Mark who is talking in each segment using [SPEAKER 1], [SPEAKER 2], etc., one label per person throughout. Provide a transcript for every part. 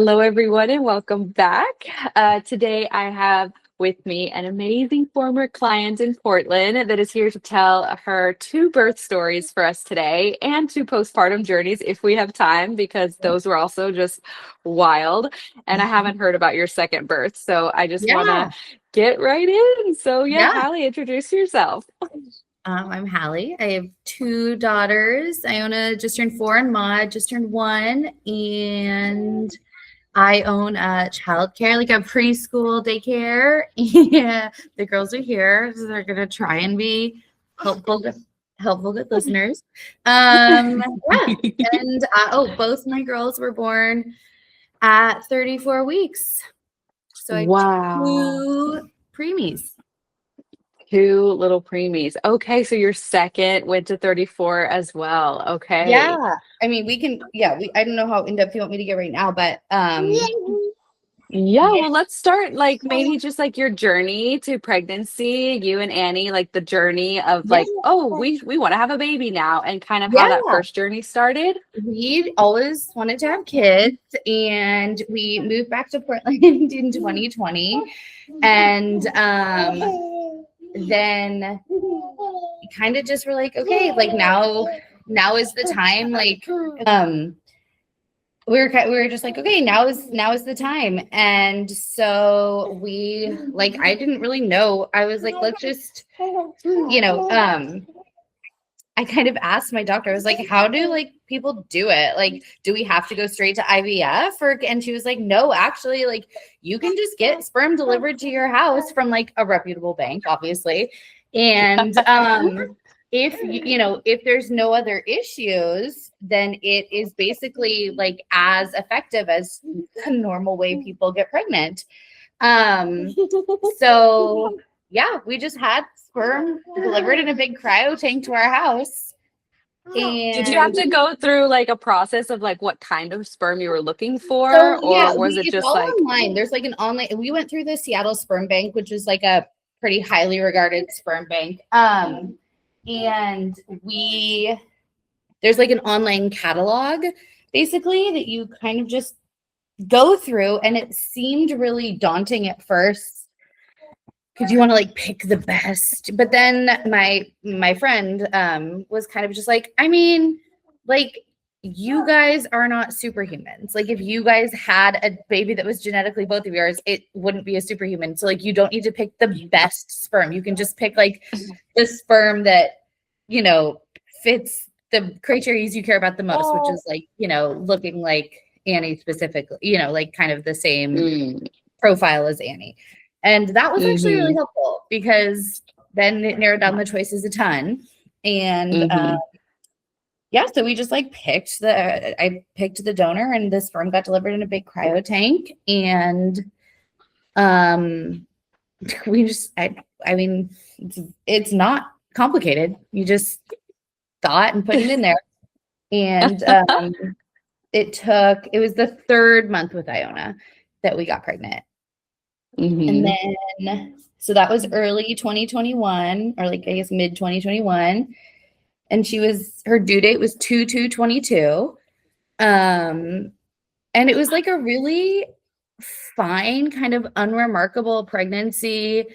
[SPEAKER 1] Hello, everyone, and welcome back. Today, I have with me an amazing former client in Portland that is here to tell her two birth stories for us today and two postpartum journeys if we have time, because those were also just wild. And I haven't heard about your second birth, so I just want to
[SPEAKER 2] Yeah,
[SPEAKER 1] get right in. So, yeah,
[SPEAKER 2] yeah.
[SPEAKER 1] Hallie, introduce yourself.
[SPEAKER 2] I'm Hallie. I have two daughters. Iona just turned 4 and Maude just turned 1. And I own a childcare, like a preschool daycare. Yeah, the girls are here, so they're gonna try and be helpful, good listeners. Yeah, and both my girls were born at 34 weeks. So I have
[SPEAKER 1] Wow.
[SPEAKER 2] two preemies.
[SPEAKER 1] Two little preemies. Okay, so your second went to 34 as well. Okay.
[SPEAKER 2] Yeah. I mean, we can, yeah, I don't know how in depth you want me to get right now, but
[SPEAKER 1] Yeah,
[SPEAKER 2] yeah.
[SPEAKER 1] well, let's start like maybe just like your journey to pregnancy, you and Annie, like the journey of
[SPEAKER 2] Yeah.
[SPEAKER 1] like, oh, we want to have a baby now, and kind of how that
[SPEAKER 2] Yeah.
[SPEAKER 1] first journey started.
[SPEAKER 2] We always wanted to have kids, and we moved back to Portland in 2020. And then we kind of just were like, okay, like now is the time. Like we were just like, okay, now is the time. And so we, like, I didn't really know. I was like, let's just, I kind of asked my doctor, I was like, how do like people do it? Like, do we have to go straight to IVF? And she was like, no, actually, like you can just get sperm delivered to your house from like a reputable bank, obviously. And if there's no other issues, then it is basically like as effective as the normal way people get pregnant. So yeah, we just had sperm delivered in a big cryo tank to our house.
[SPEAKER 1] Did you have
[SPEAKER 2] And
[SPEAKER 1] to go through like a process of like what kind of sperm you were looking for,
[SPEAKER 2] so
[SPEAKER 1] or
[SPEAKER 2] yeah,
[SPEAKER 1] was it
[SPEAKER 2] it's
[SPEAKER 1] just
[SPEAKER 2] all
[SPEAKER 1] like,
[SPEAKER 2] online. There's like an online, we went through the Seattle Sperm Bank, which is like a pretty highly regarded sperm bank. And there's like an online catalog basically that you kind of just go through, and it seemed really daunting at first because you want to like pick the best. But then my friend was kind of just like, I mean, like you guys are not superhumans. Like if you guys had a baby that was genetically both of yours, it wouldn't be a superhuman. So like you don't need to pick the best sperm. You can just pick like the sperm that, you know, fits the criteria you care about the most, which is like, looking like Annie specifically, like kind of the same
[SPEAKER 1] mm,
[SPEAKER 2] profile as Annie. And that was actually really
[SPEAKER 1] mm-hmm,
[SPEAKER 2] helpful because then it narrowed down the choices a ton. And
[SPEAKER 1] mm-hmm.
[SPEAKER 2] yeah, so we just like I picked the donor, and the sperm got delivered in a big cryo tank. And um, we just, I mean, it's not complicated. You just thaw it and put it in there. And it was the third month with Iona that we got pregnant. And
[SPEAKER 1] Mm-hmm.
[SPEAKER 2] then, so that was early 2021, or like, I guess mid 2021. And her due date was 2/2/22. Um, and it was like a really fine, kind of unremarkable pregnancy.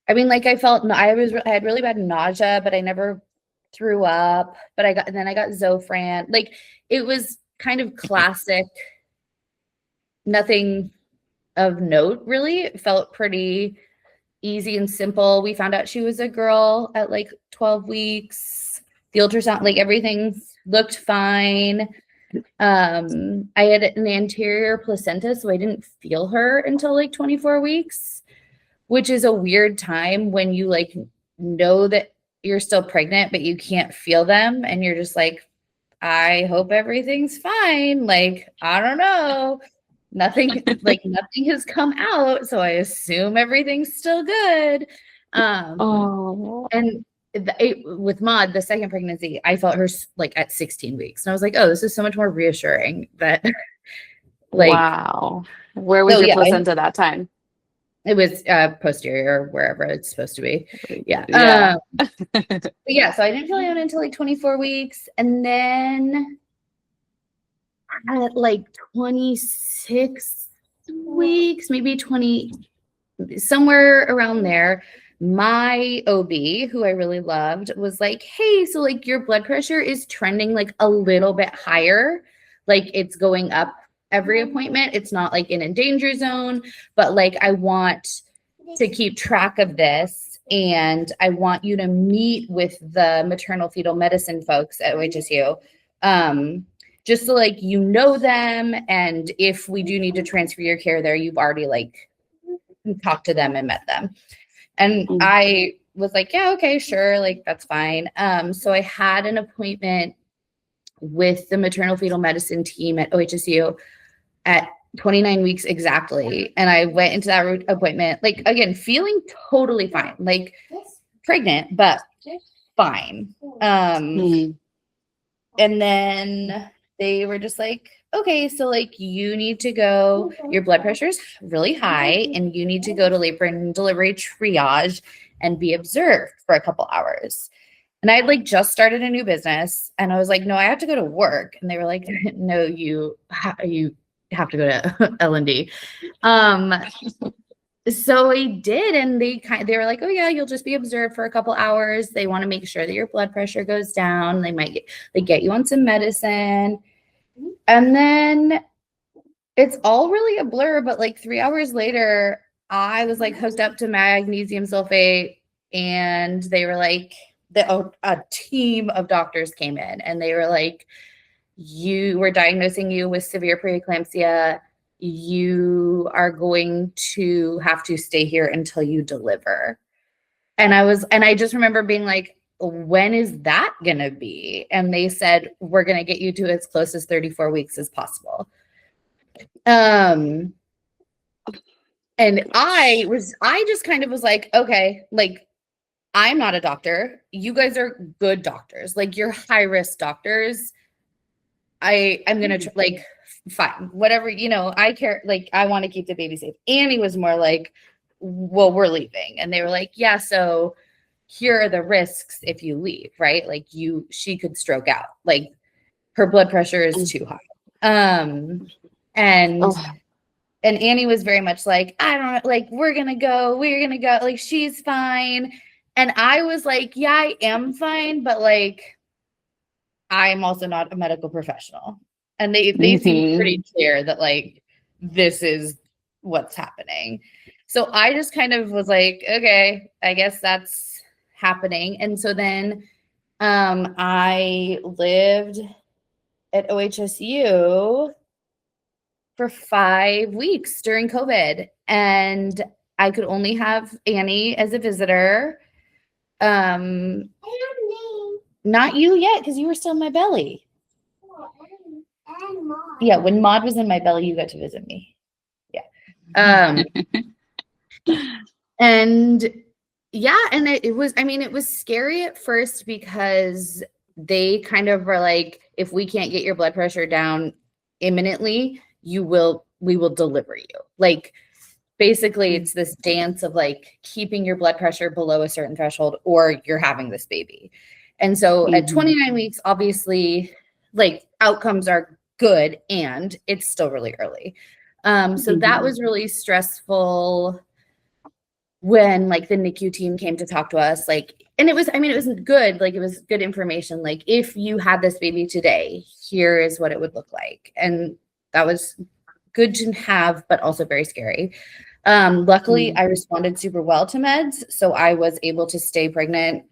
[SPEAKER 2] I mean, like I had really bad nausea, but I never threw up. But and then I got Zofran. Like it was kind of classic, nothing of note really. It felt pretty easy and simple. We found out she was a girl at like 12 weeks. The ultrasound, like everything looked fine. I had an anterior placenta, so I didn't feel her until like 24 weeks, which is a weird time when you like know that you're still pregnant, but you can't feel them. And you're just like, I hope everything's fine. Like, I don't know. Nothing has come out, so I assume everything's still good.
[SPEAKER 1] Oh.
[SPEAKER 2] And with Maude, the second pregnancy, I felt her like at 16 weeks, and I was like, oh, this is so much more reassuring that like,
[SPEAKER 1] Wow. Where was
[SPEAKER 2] so
[SPEAKER 1] your
[SPEAKER 2] yeah,
[SPEAKER 1] placenta that time?
[SPEAKER 2] it was posterior, wherever it's supposed to be. Yeah.
[SPEAKER 1] Yeah.
[SPEAKER 2] But yeah, so I didn't feel it until like 24 weeks, and then at like 26 weeks, maybe 20, somewhere around there, my OB, who I really loved, was like, hey, so like your blood pressure is trending like a little bit higher. Like it's going up every appointment. It's not like in a danger zone, but like I want to keep track of this. And I want you to meet with the maternal fetal medicine folks at OHSU. Just so like you know them. And if we do need to transfer your care there, you've already like talked to them and met them. And I was like, yeah, okay, sure. Like, that's fine. So I had an appointment with the maternal fetal medicine team at OHSU at 29 weeks exactly. And I went into that appointment, like, again, feeling totally fine, like pregnant, but fine. And then they were just like, okay, so like you need to go, your blood pressure is really high and you need to go to labor and delivery triage and be observed for a couple hours. And I had like just started a new business and I was like, no, I have to go to work. And they were like, no, you have to go to L&D. So I did, and they were like, oh yeah, you'll just be observed for a couple hours. They want to make sure that your blood pressure goes down. They might get you on some medicine. And then it's all really a blur, but like 3 hours later, I was like hooked up to magnesium sulfate, and they were like, a team of doctors came in and they were like, we're diagnosing you with severe preeclampsia. You are going to have to stay here until you deliver. And I just remember being like, when is that going to be? And they said, we're going to get you to as close as 34 weeks as possible. And I just kind of was like, okay, like, I'm not a doctor. You guys are good doctors. Like, you're high risk doctors. I'm going to like, fine, whatever, I care. Like, I want to keep the baby safe. Annie was more like, well, we're leaving. And they were like, yeah, so here are the risks if you leave, right? Like she could stroke out. Like her blood pressure is too high. And Annie was very much like, I don't know, like, we're going to go, like, she's fine. And I was like, yeah, I am fine. But like, I'm also not a medical professional. And they seem pretty clear that like, this is what's happening. So I just kind of was like, okay, I guess that's happening. And so then I lived at OHSU for 5 weeks during COVID. And I could only have Annie as a visitor. Not you yet, because you were still in my belly. Yeah, when Maude was in my belly, you got to visit me. Yeah. And yeah, and it was scary at first because they kind of were like, if we can't get your blood pressure down imminently, we will deliver you. Like, basically it's this dance of like keeping your blood pressure below a certain threshold or you're having this baby. And so at 29 weeks, obviously, like, outcomes are good and it's still really early. So that was really stressful when like the NICU team came to talk to us, like, and it was good. Like, it was good information. Like, if you had this baby today, here is what it would look like. And that was good to have, but also very scary. Luckily I responded super well to meds. So I was able to stay pregnant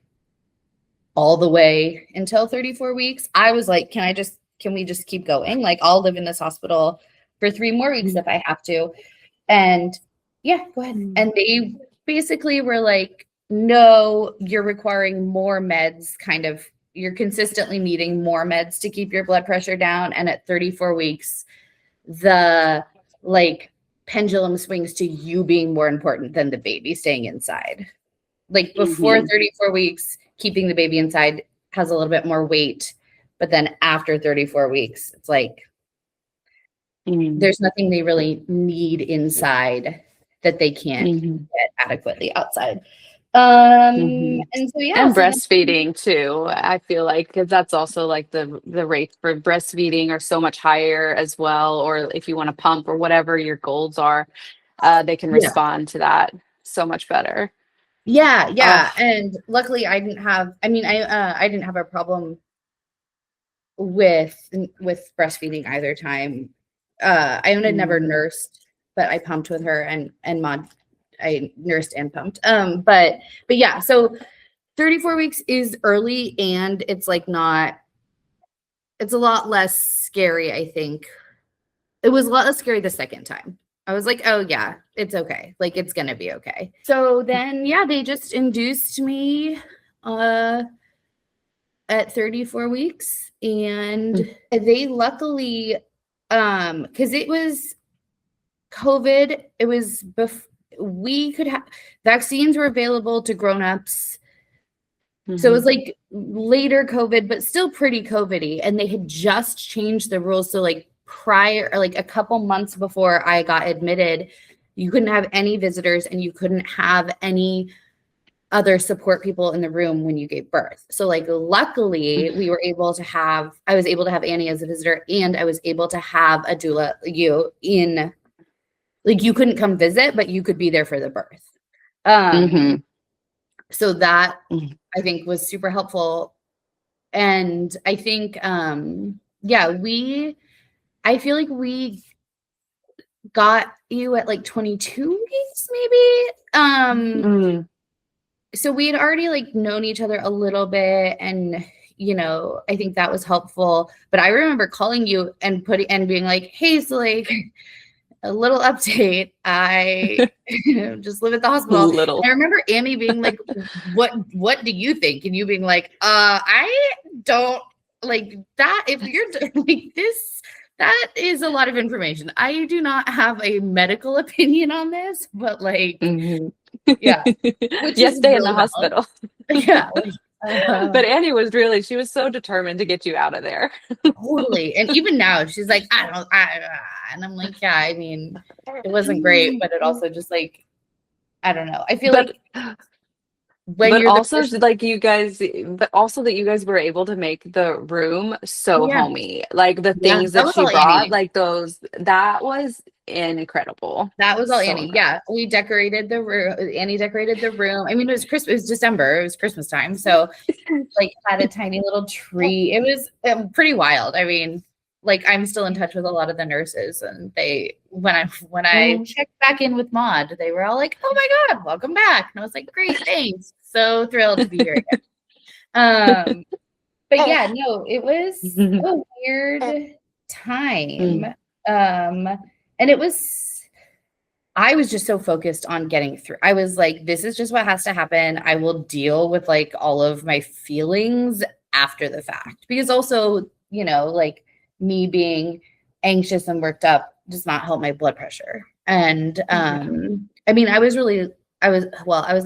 [SPEAKER 2] all the way until 34 weeks. I was like, can we just keep going? Like, I'll live in this hospital for 3 more weeks if I have to. And yeah, go ahead. And they basically were like, no, you're requiring more meds, you're consistently needing more meds to keep your blood pressure down. And at 34 weeks, the like pendulum swings to you being more important than the baby staying inside. Like, before 34 weeks, keeping the baby inside has a little bit more weight. But then after 34 weeks, it's like, there's nothing they really need inside that they can't get adequately outside.
[SPEAKER 1] Mhm.
[SPEAKER 2] And so yeah,
[SPEAKER 1] And
[SPEAKER 2] so then
[SPEAKER 1] breastfeeding too. I feel like 'cause that's also like the rates for breastfeeding are so much higher as well. Or if you want to pump or whatever your goals are, they can
[SPEAKER 2] yeah.
[SPEAKER 1] respond to that so much better.
[SPEAKER 2] Yeah,
[SPEAKER 1] Oh,
[SPEAKER 2] yeah. And luckily I didn't have, I mean, I didn't have a problem with breastfeeding either time. Iona never
[SPEAKER 1] mhm,
[SPEAKER 2] nursed, but I pumped with her, and Maude I nursed and pumped. But yeah, so 34 weeks is early, and it's like not, it's a lot less scary, I think. It was a lot less scary the second time. I was like, oh yeah, it's okay. Like it's gonna be okay. So then yeah, they just induced me uh at 34 weeks, and
[SPEAKER 1] mm,
[SPEAKER 2] they luckily because it was COVID, it was we could have vaccines were available to grown-ups. So it was
[SPEAKER 1] mhm,
[SPEAKER 2] like later COVID, but still pretty COVID-y. And they had just changed the rules. So like prior, or like a couple months before I got admitted, you couldn't have any visitors and you couldn't have any other support people in the room when you gave birth. So like luckily we were able to have, I was able to have Annie as a visitor, and I was able to have a doula, you in, like you couldn't come visit, but you could be there for the birth.
[SPEAKER 1] mhm,
[SPEAKER 2] So that
[SPEAKER 1] mhm,
[SPEAKER 2] I think was super helpful. And I think yeah, I feel like we got you at like 22 weeks maybe.
[SPEAKER 1] mm,
[SPEAKER 2] So we had already like known each other a little bit, and I think that was helpful. But I remember calling you and putting and being like, hey, so like a little update. I just live at the hospital. And
[SPEAKER 1] little.
[SPEAKER 2] I remember Annie being like, what do you think? And you being like, I don't like that. If you're like this, that is a lot of information. I do not have a medical opinion on this, but like,
[SPEAKER 1] Mhm.
[SPEAKER 2] yeah, which
[SPEAKER 1] Yes,
[SPEAKER 2] is
[SPEAKER 1] stay in the
[SPEAKER 2] really valid.
[SPEAKER 1] hospital.
[SPEAKER 2] Yeah.
[SPEAKER 1] But Annie was really, she was so determined to get you out of there.
[SPEAKER 2] Totally. And even now, she's like, I don't, and I'm like, yeah, I mean, it wasn't great, but it also just like, I don't know. I feel
[SPEAKER 1] But
[SPEAKER 2] like when you're the
[SPEAKER 1] also
[SPEAKER 2] first,
[SPEAKER 1] like you guys, but also that you guys were able to make the room so
[SPEAKER 2] yeah,
[SPEAKER 1] homey. Like the
[SPEAKER 2] yeah,
[SPEAKER 1] things
[SPEAKER 2] that
[SPEAKER 1] that
[SPEAKER 2] was
[SPEAKER 1] she
[SPEAKER 2] all
[SPEAKER 1] brought,
[SPEAKER 2] Annie.
[SPEAKER 1] like those, that was incredible.
[SPEAKER 2] That was all
[SPEAKER 1] So
[SPEAKER 2] Annie.
[SPEAKER 1] incredible.
[SPEAKER 2] Yeah, we decorated the room. Annie decorated the room. I mean, it was Christmas. It was December. It was Christmas time, so like had a tiny little tree. It was pretty wild. I mean, like I'm still in touch with a lot of the nurses, and they when I checked back in with Maude, they were all like, "Oh my God, welcome back!" And I was like, "Great, thanks. So thrilled to be here again." Um, but yeah, no, it was a weird time.
[SPEAKER 1] Mm,
[SPEAKER 2] Um, and it was, I was just so focused on getting through. I was like, this is just what has to happen. I will deal with like all of my feelings after the fact. Because also, like me being anxious and worked up does not help my blood pressure. And
[SPEAKER 1] yeah.
[SPEAKER 2] I mean, I was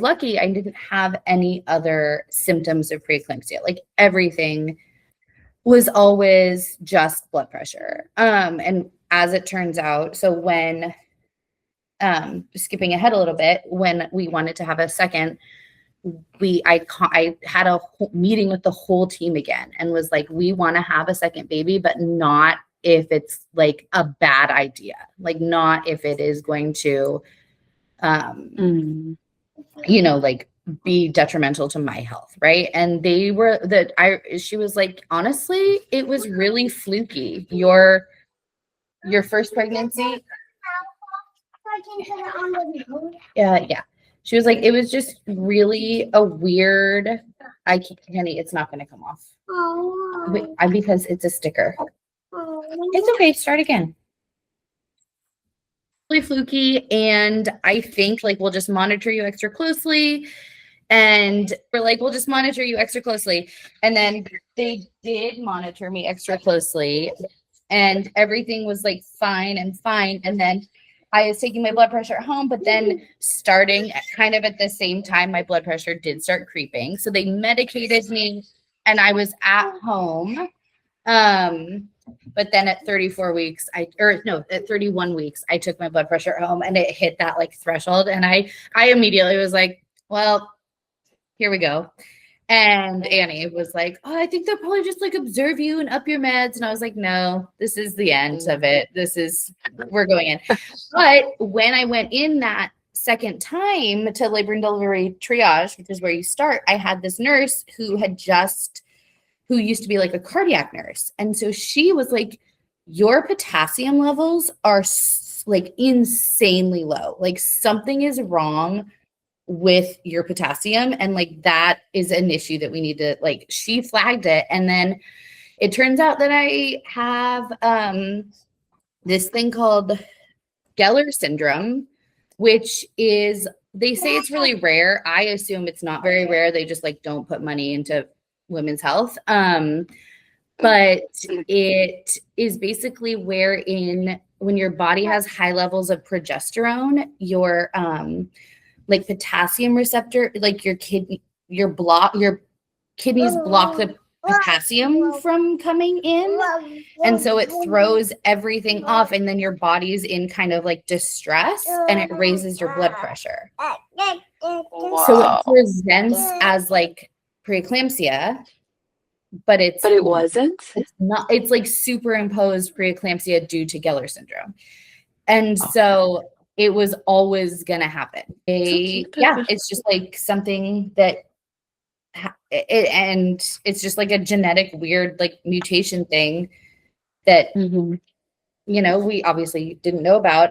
[SPEAKER 2] lucky I didn't have any other symptoms of preeclampsia. Like everything was always just blood pressure. And as it turns out, so when skipping ahead a little bit, when we wanted to have a second, I had a meeting with the whole team again and was like, we want to have a second baby, but not if it's like a bad idea, like not if it is going to, um,
[SPEAKER 1] Mm.
[SPEAKER 2] like be detrimental to my health, right? And she was like, honestly, it was really fluky. Your first pregnancy. Yeah. She was like, it was just really a weird. I can't, honey, it's not going to come off. Wait, because it's a sticker. It's okay. Start again. Really fluky, and I think like we'll just monitor you extra closely. And we're like, we'll just monitor you extra closely. And then they did monitor me extra closely, and everything was like fine and fine. And then I was taking my blood pressure at home, but then starting kind of at the same time, my blood pressure did start creeping. So they medicated me, and I was at home. But then at 34 weeks, at 31 weeks, I took my blood pressure at home, and it hit that like threshold. And I immediately was like, well, here we go. And Annie was like, oh, I think they'll probably just like observe you and up your meds. And I was like, no, this is the end of it. We're going in. But when I went in that second time to labor and delivery triage, which is where you start, I had this nurse who used to be like a cardiac nurse. And so she was like, your potassium levels are like insanely low. Like something is wrong with your potassium. And like, that is an issue that we need to, like, she flagged it. And then it turns out that I have this thing called Geller syndrome, which is, they say it's really rare. I assume it's not very rare. They just like don't put money into women's health. But it is basically wherein when your body has high levels of progesterone, your like potassium receptor, like your kidneys block the potassium from coming in. And so it throws everything off, and then your body's in kind of like distress, and it raises your blood pressure.
[SPEAKER 1] Wow.
[SPEAKER 2] So it presents as like preeclampsia, but it
[SPEAKER 1] wasn't.
[SPEAKER 2] It's not. It's like superimposed preeclampsia due to Geller syndrome, and so it was always gonna happen. It's just like something that, and it's just like a genetic weird like mutation thing that you know, we obviously didn't know about.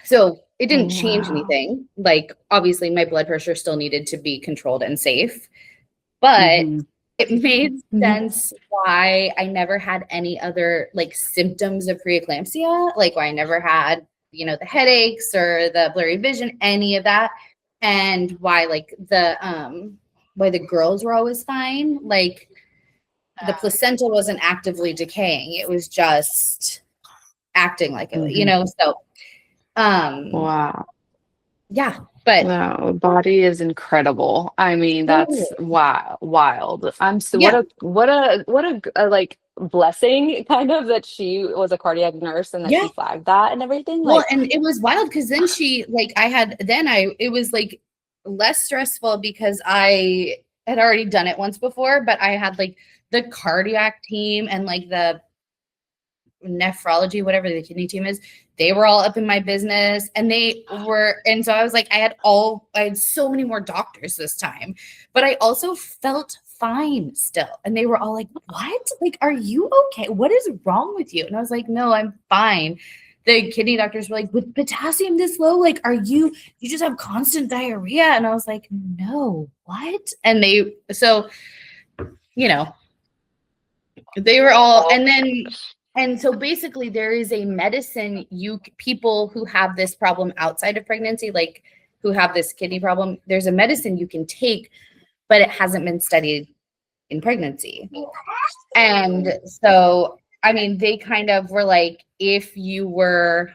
[SPEAKER 2] So it didn't change anything. Like obviously my blood pressure still needed to be controlled and safe, but it made sense why I never had any other like symptoms of preeclampsia, like why I never had, you know, the headaches or the blurry vision, any of that, and why like why the girls were always fine. Like the placenta wasn't actively decaying; it was just acting like it, you know. So,
[SPEAKER 1] wow.
[SPEAKER 2] Yeah, but
[SPEAKER 1] wow, body is incredible. I mean, that's wild. I'm so what a like blessing kind of that she was a cardiac nurse and that she flagged that and everything.
[SPEAKER 2] Well,
[SPEAKER 1] Like,
[SPEAKER 2] and it was wild because then it was like less stressful because I had already done it once before, but I had like the cardiac team and like the nephrology, whatever the kidney team is, they were all up in my business, and and so I was like, I had so many more doctors this time, but I also felt fine still. And they were all like, what? Like, are you okay? What is wrong with you? And I was like, no, I'm fine. The kidney doctors were like, with potassium this low, like, you just have constant diarrhea? And I was like, no, what? And so, you know, they were all, and so basically there is a medicine people who have this problem outside of pregnancy, like who have this kidney problem, there's a medicine you can take, but it hasn't been studied in pregnancy. And so, I mean, they kind of were like, if you wanted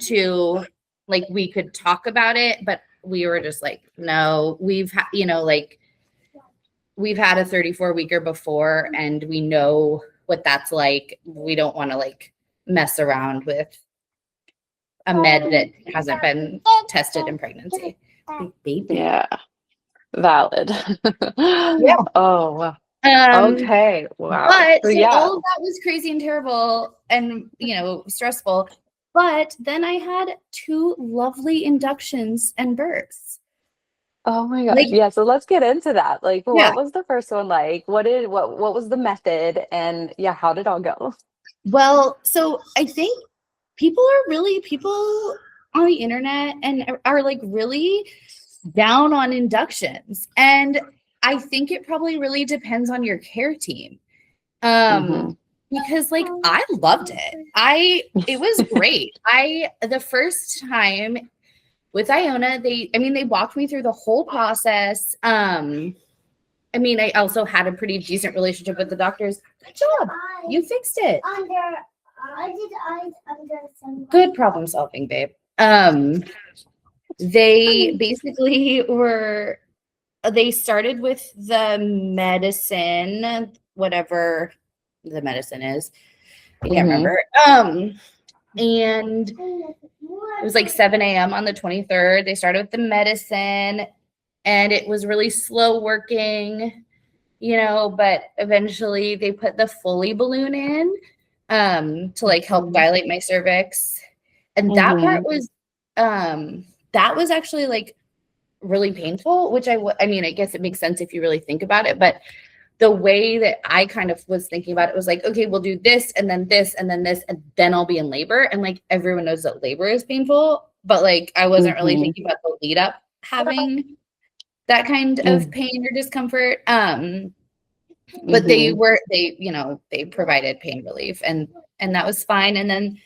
[SPEAKER 2] to, like, we could talk about it, but we were just like, no, we've had a 34-weeker before, and we know what that's like. We don't want to like mess around with a med that hasn't been tested in pregnancy. Baby.
[SPEAKER 1] Yeah. Valid.
[SPEAKER 2] Yeah.
[SPEAKER 1] Oh, okay. Wow.
[SPEAKER 2] But
[SPEAKER 1] So,
[SPEAKER 2] all of that was crazy and terrible and, you know, stressful. But then I had 2 lovely inductions and births.
[SPEAKER 1] oh my gosh. Yeah. So let's get into that. Like, what was the first one like? What was the method? And how did it all go?
[SPEAKER 2] Well, so I think people on the internet and are like really down on inductions. And I think it probably really depends on your care team. Because like I loved it. It was great. The first time with Iona, they walked me through the whole process. I also had a pretty decent relationship with the doctors. Good job. You fixed it. Good problem solving, babe. They basically they started with the medicine, whatever the medicine is. I can't remember. And it was like 7 a.m. on the 23rd. They started with the medicine, and it was really slow working, but eventually they put the Foley balloon in to like help dilate my cervix. And that part was actually like really painful, which I mean, I guess it makes sense if you really think about it, but the way that I kind of was thinking about it was like, okay, we'll do this and then this and then this, and then I'll be in labor. And like everyone knows that labor is painful, but like I wasn't really thinking about the lead up having that kind of pain or discomfort. But they provided pain relief, and that was fine. And then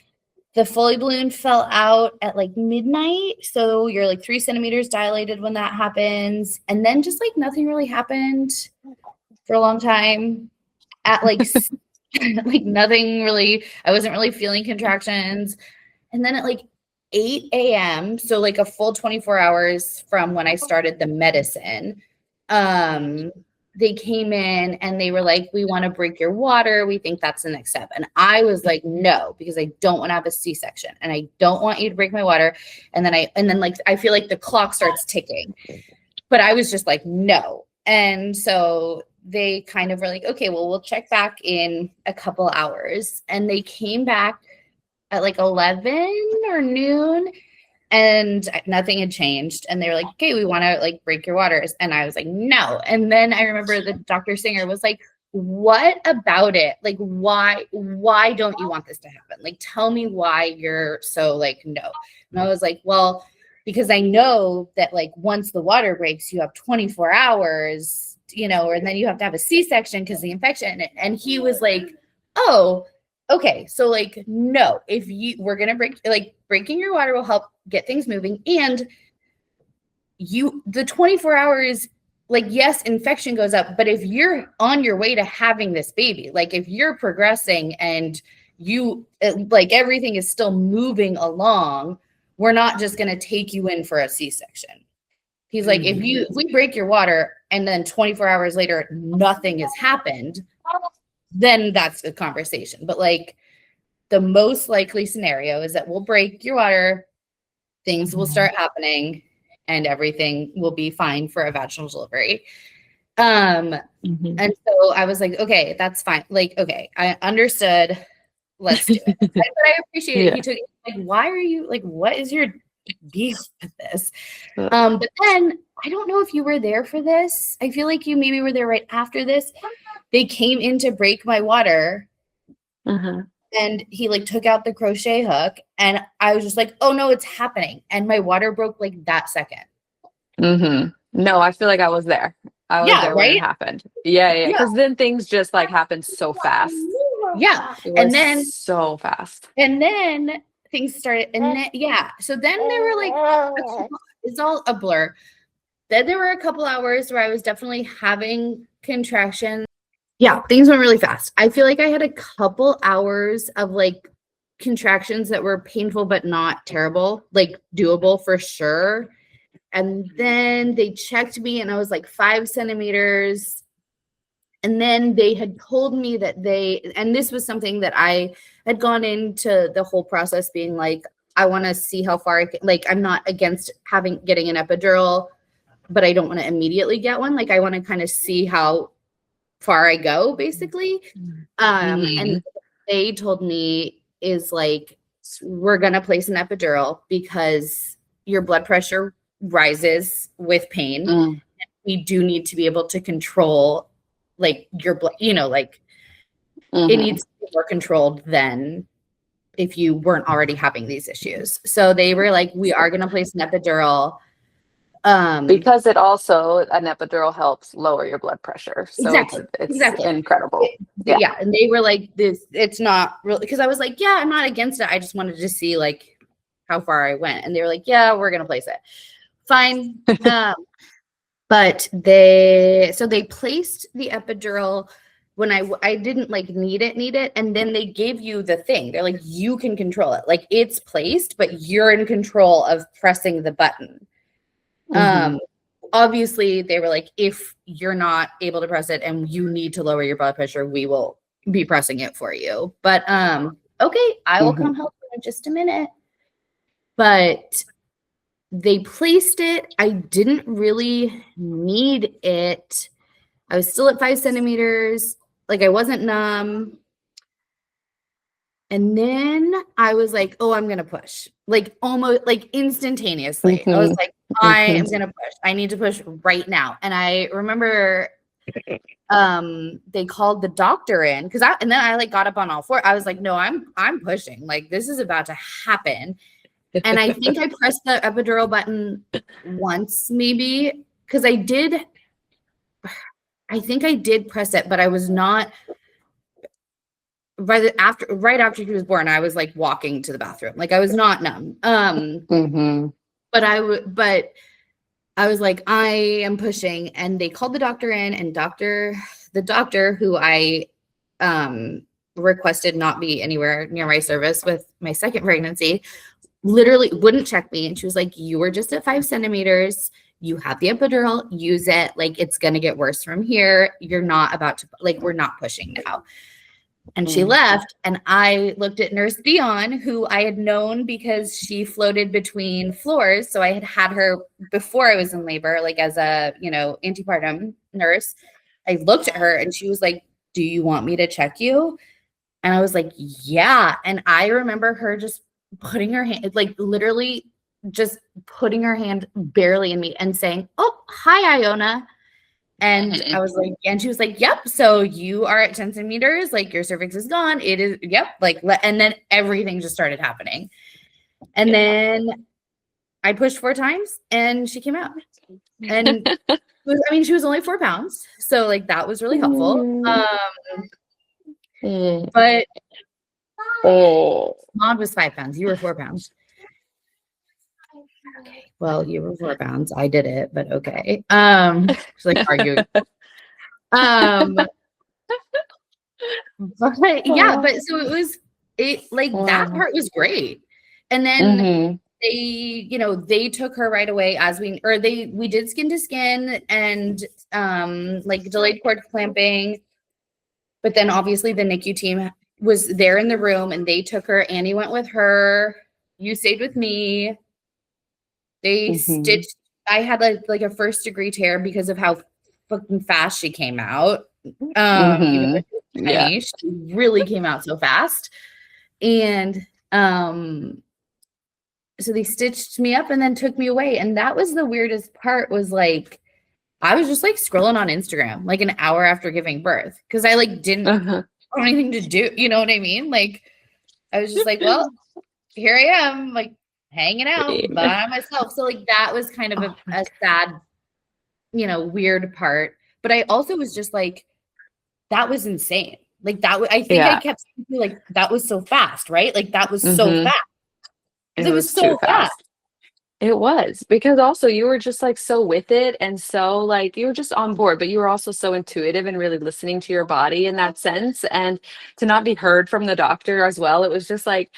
[SPEAKER 2] the Foley balloon fell out at like midnight. So you're like 3 centimeters dilated when that happens. And then just like nothing really happened for a long time. At like, like nothing really, I wasn't really feeling contractions. And then at like 8 a.m., so like a full 24 hours from when I started the medicine, they came in and they were like, we want to break your water. We think that's the next step. And I was like, no, because I don't want to have a C-section and I don't want you to break my water. And then like, I feel like the clock starts ticking, but I was just like, no. And so they kind of were like, okay, well, we'll check back in a couple hours. And they came back at like 11 or noon. And nothing had changed. And they were like, okay, we want to like break your waters. And I was like, no. And then I remember the Dr. Singer was like, what about it? Like, why don't you want this to happen? Like, tell me why you're so like, no. And I was like, well, because I know that like once the water breaks, you have 24 hours, and then you have to have a C-section because the infection. And he was like, oh, okay, so like, no, we're going to breaking your water will help get things moving. And the 24 hours, like, yes, infection goes up, but if you're on your way to having this baby, like if you're progressing and like everything is still moving along, we're not just going to take you in for a C-section. He's like, if we break your water and then 24 hours later, nothing has happened, then that's a conversation. But like the most likely scenario is that we'll break your water, things will start happening, and everything will be fine for a vaginal delivery. And so I was like, okay, that's fine. Like, okay, I understood. Let's do it. But I appreciate it. He took like, why are you like, what is your beef with this? But then I don't know if you were there for this. I feel like you maybe were there right after this. They came in to break my water. And he like took out the crochet hook, and I was just like, oh no, it's happening. And my water broke like that second.
[SPEAKER 1] No, I feel like I was there. I was there when it happened. Yeah. Because then things just like happened so fast.
[SPEAKER 2] Yeah.
[SPEAKER 1] And then so fast.
[SPEAKER 2] And then things started. And then, so then there were like, it's all a blur. Then there were a couple hours where I was definitely having contractions. Yeah, things went really fast. I feel like I had a couple hours of like contractions that were painful, but not terrible, like doable for sure. And then they checked me and I was like 5 centimeters. And then they had told me that and this was something that I had gone into the whole process being like, I want to see how far I can, like, I'm not against getting an epidural, but I don't want to immediately get one. Like, I want to kind of see how far I go, basically. And they told me is like, we're going to place an epidural because your blood pressure rises with pain. We do need to be able to control like your blood, like it needs to be more controlled than if you weren't already having these issues. So they were like, we are going to place an epidural.
[SPEAKER 1] Because an epidural helps lower your blood pressure. So it's incredible.
[SPEAKER 2] Yeah. And they were like, it's not really, because I was like, yeah, I'm not against it. I just wanted to see like how far I went. And they were like, yeah, we're going to place it. Fine. But they placed the epidural when I didn't like need it. And then they gave you the thing. They're like, you can control it. Like it's placed, but you're in control of pressing the button. Obviously they were like, if you're not able to press it and you need to lower your blood pressure, we will be pressing it for you. But okay, I will come help you in just a minute. But they placed it. I didn't really need it. I was still at 5 centimeters. Like I wasn't numb. And then I was like, oh, I'm going to push. Like almost like instantaneously. I was like, I am going to push. I need to push right now. And I remember they called the doctor in and then I like got up on all four. I was like, no, I'm pushing. Like this is about to happen. And I think I pressed the epidural button once, maybe, because I think I did press it, but I was not right after she was born. I was like walking to the bathroom. Like I was not numb. But I was like, I am pushing, and they called the doctor in, and the doctor who I requested not be anywhere near my service with my second pregnancy literally wouldn't check me. And she was like, you were just at 5 centimeters. You have the epidural, use it. Like, it's going to get worse from here. You're not about to, like, we're not pushing now. And she left, and I looked at Nurse Dion, who I had known because she floated between floors. So I had her before I was in labor, like as a, antepartum nurse. I looked at her and she was like, do you want me to check you? And I was like, yeah. And I remember her just putting her hand, like literally just putting her hand barely in me and saying, oh, hi, Iona. And I was like, and she was like, yep. So you are at 10 centimeters. Like your cervix is gone. It is. Yep. Like, and then everything just started happening. And then I pushed 4 times and she came out. And she was only 4 pounds. So like, that was really helpful. But Maude was 5 pounds. You were 4 pounds. Okay. Well, you were 4 pounds. I did it, but okay. She's like arguing. But yeah, but so that part was great. And then they took her right away we did skin to skin and like delayed cord clamping. But then obviously the NICU team was there in the room and they took her. Annie went with her. You stayed with me. They stitched. I had like a 1st degree tear because of how fucking fast she came out. Even though she was tiny, she really came out so fast. And so they stitched me up and then took me away. And that was the weirdest part, was like, I was just like scrolling on Instagram like an hour after giving birth because I like didn't have anything to do. You know what I mean? Like I was just like, well, here I am, like hanging out by myself. So like that was kind of a sad, weird part. But I also was just like, that was insane. Like that, I think I kept thinking like that was so fast, right? Like that was so fast. It was so fast.
[SPEAKER 1] It was, because also you were just like so with it, and so like you were just on board, but you were also so intuitive and really listening to your body in that sense. And to not be heard from the doctor as well, it was just like,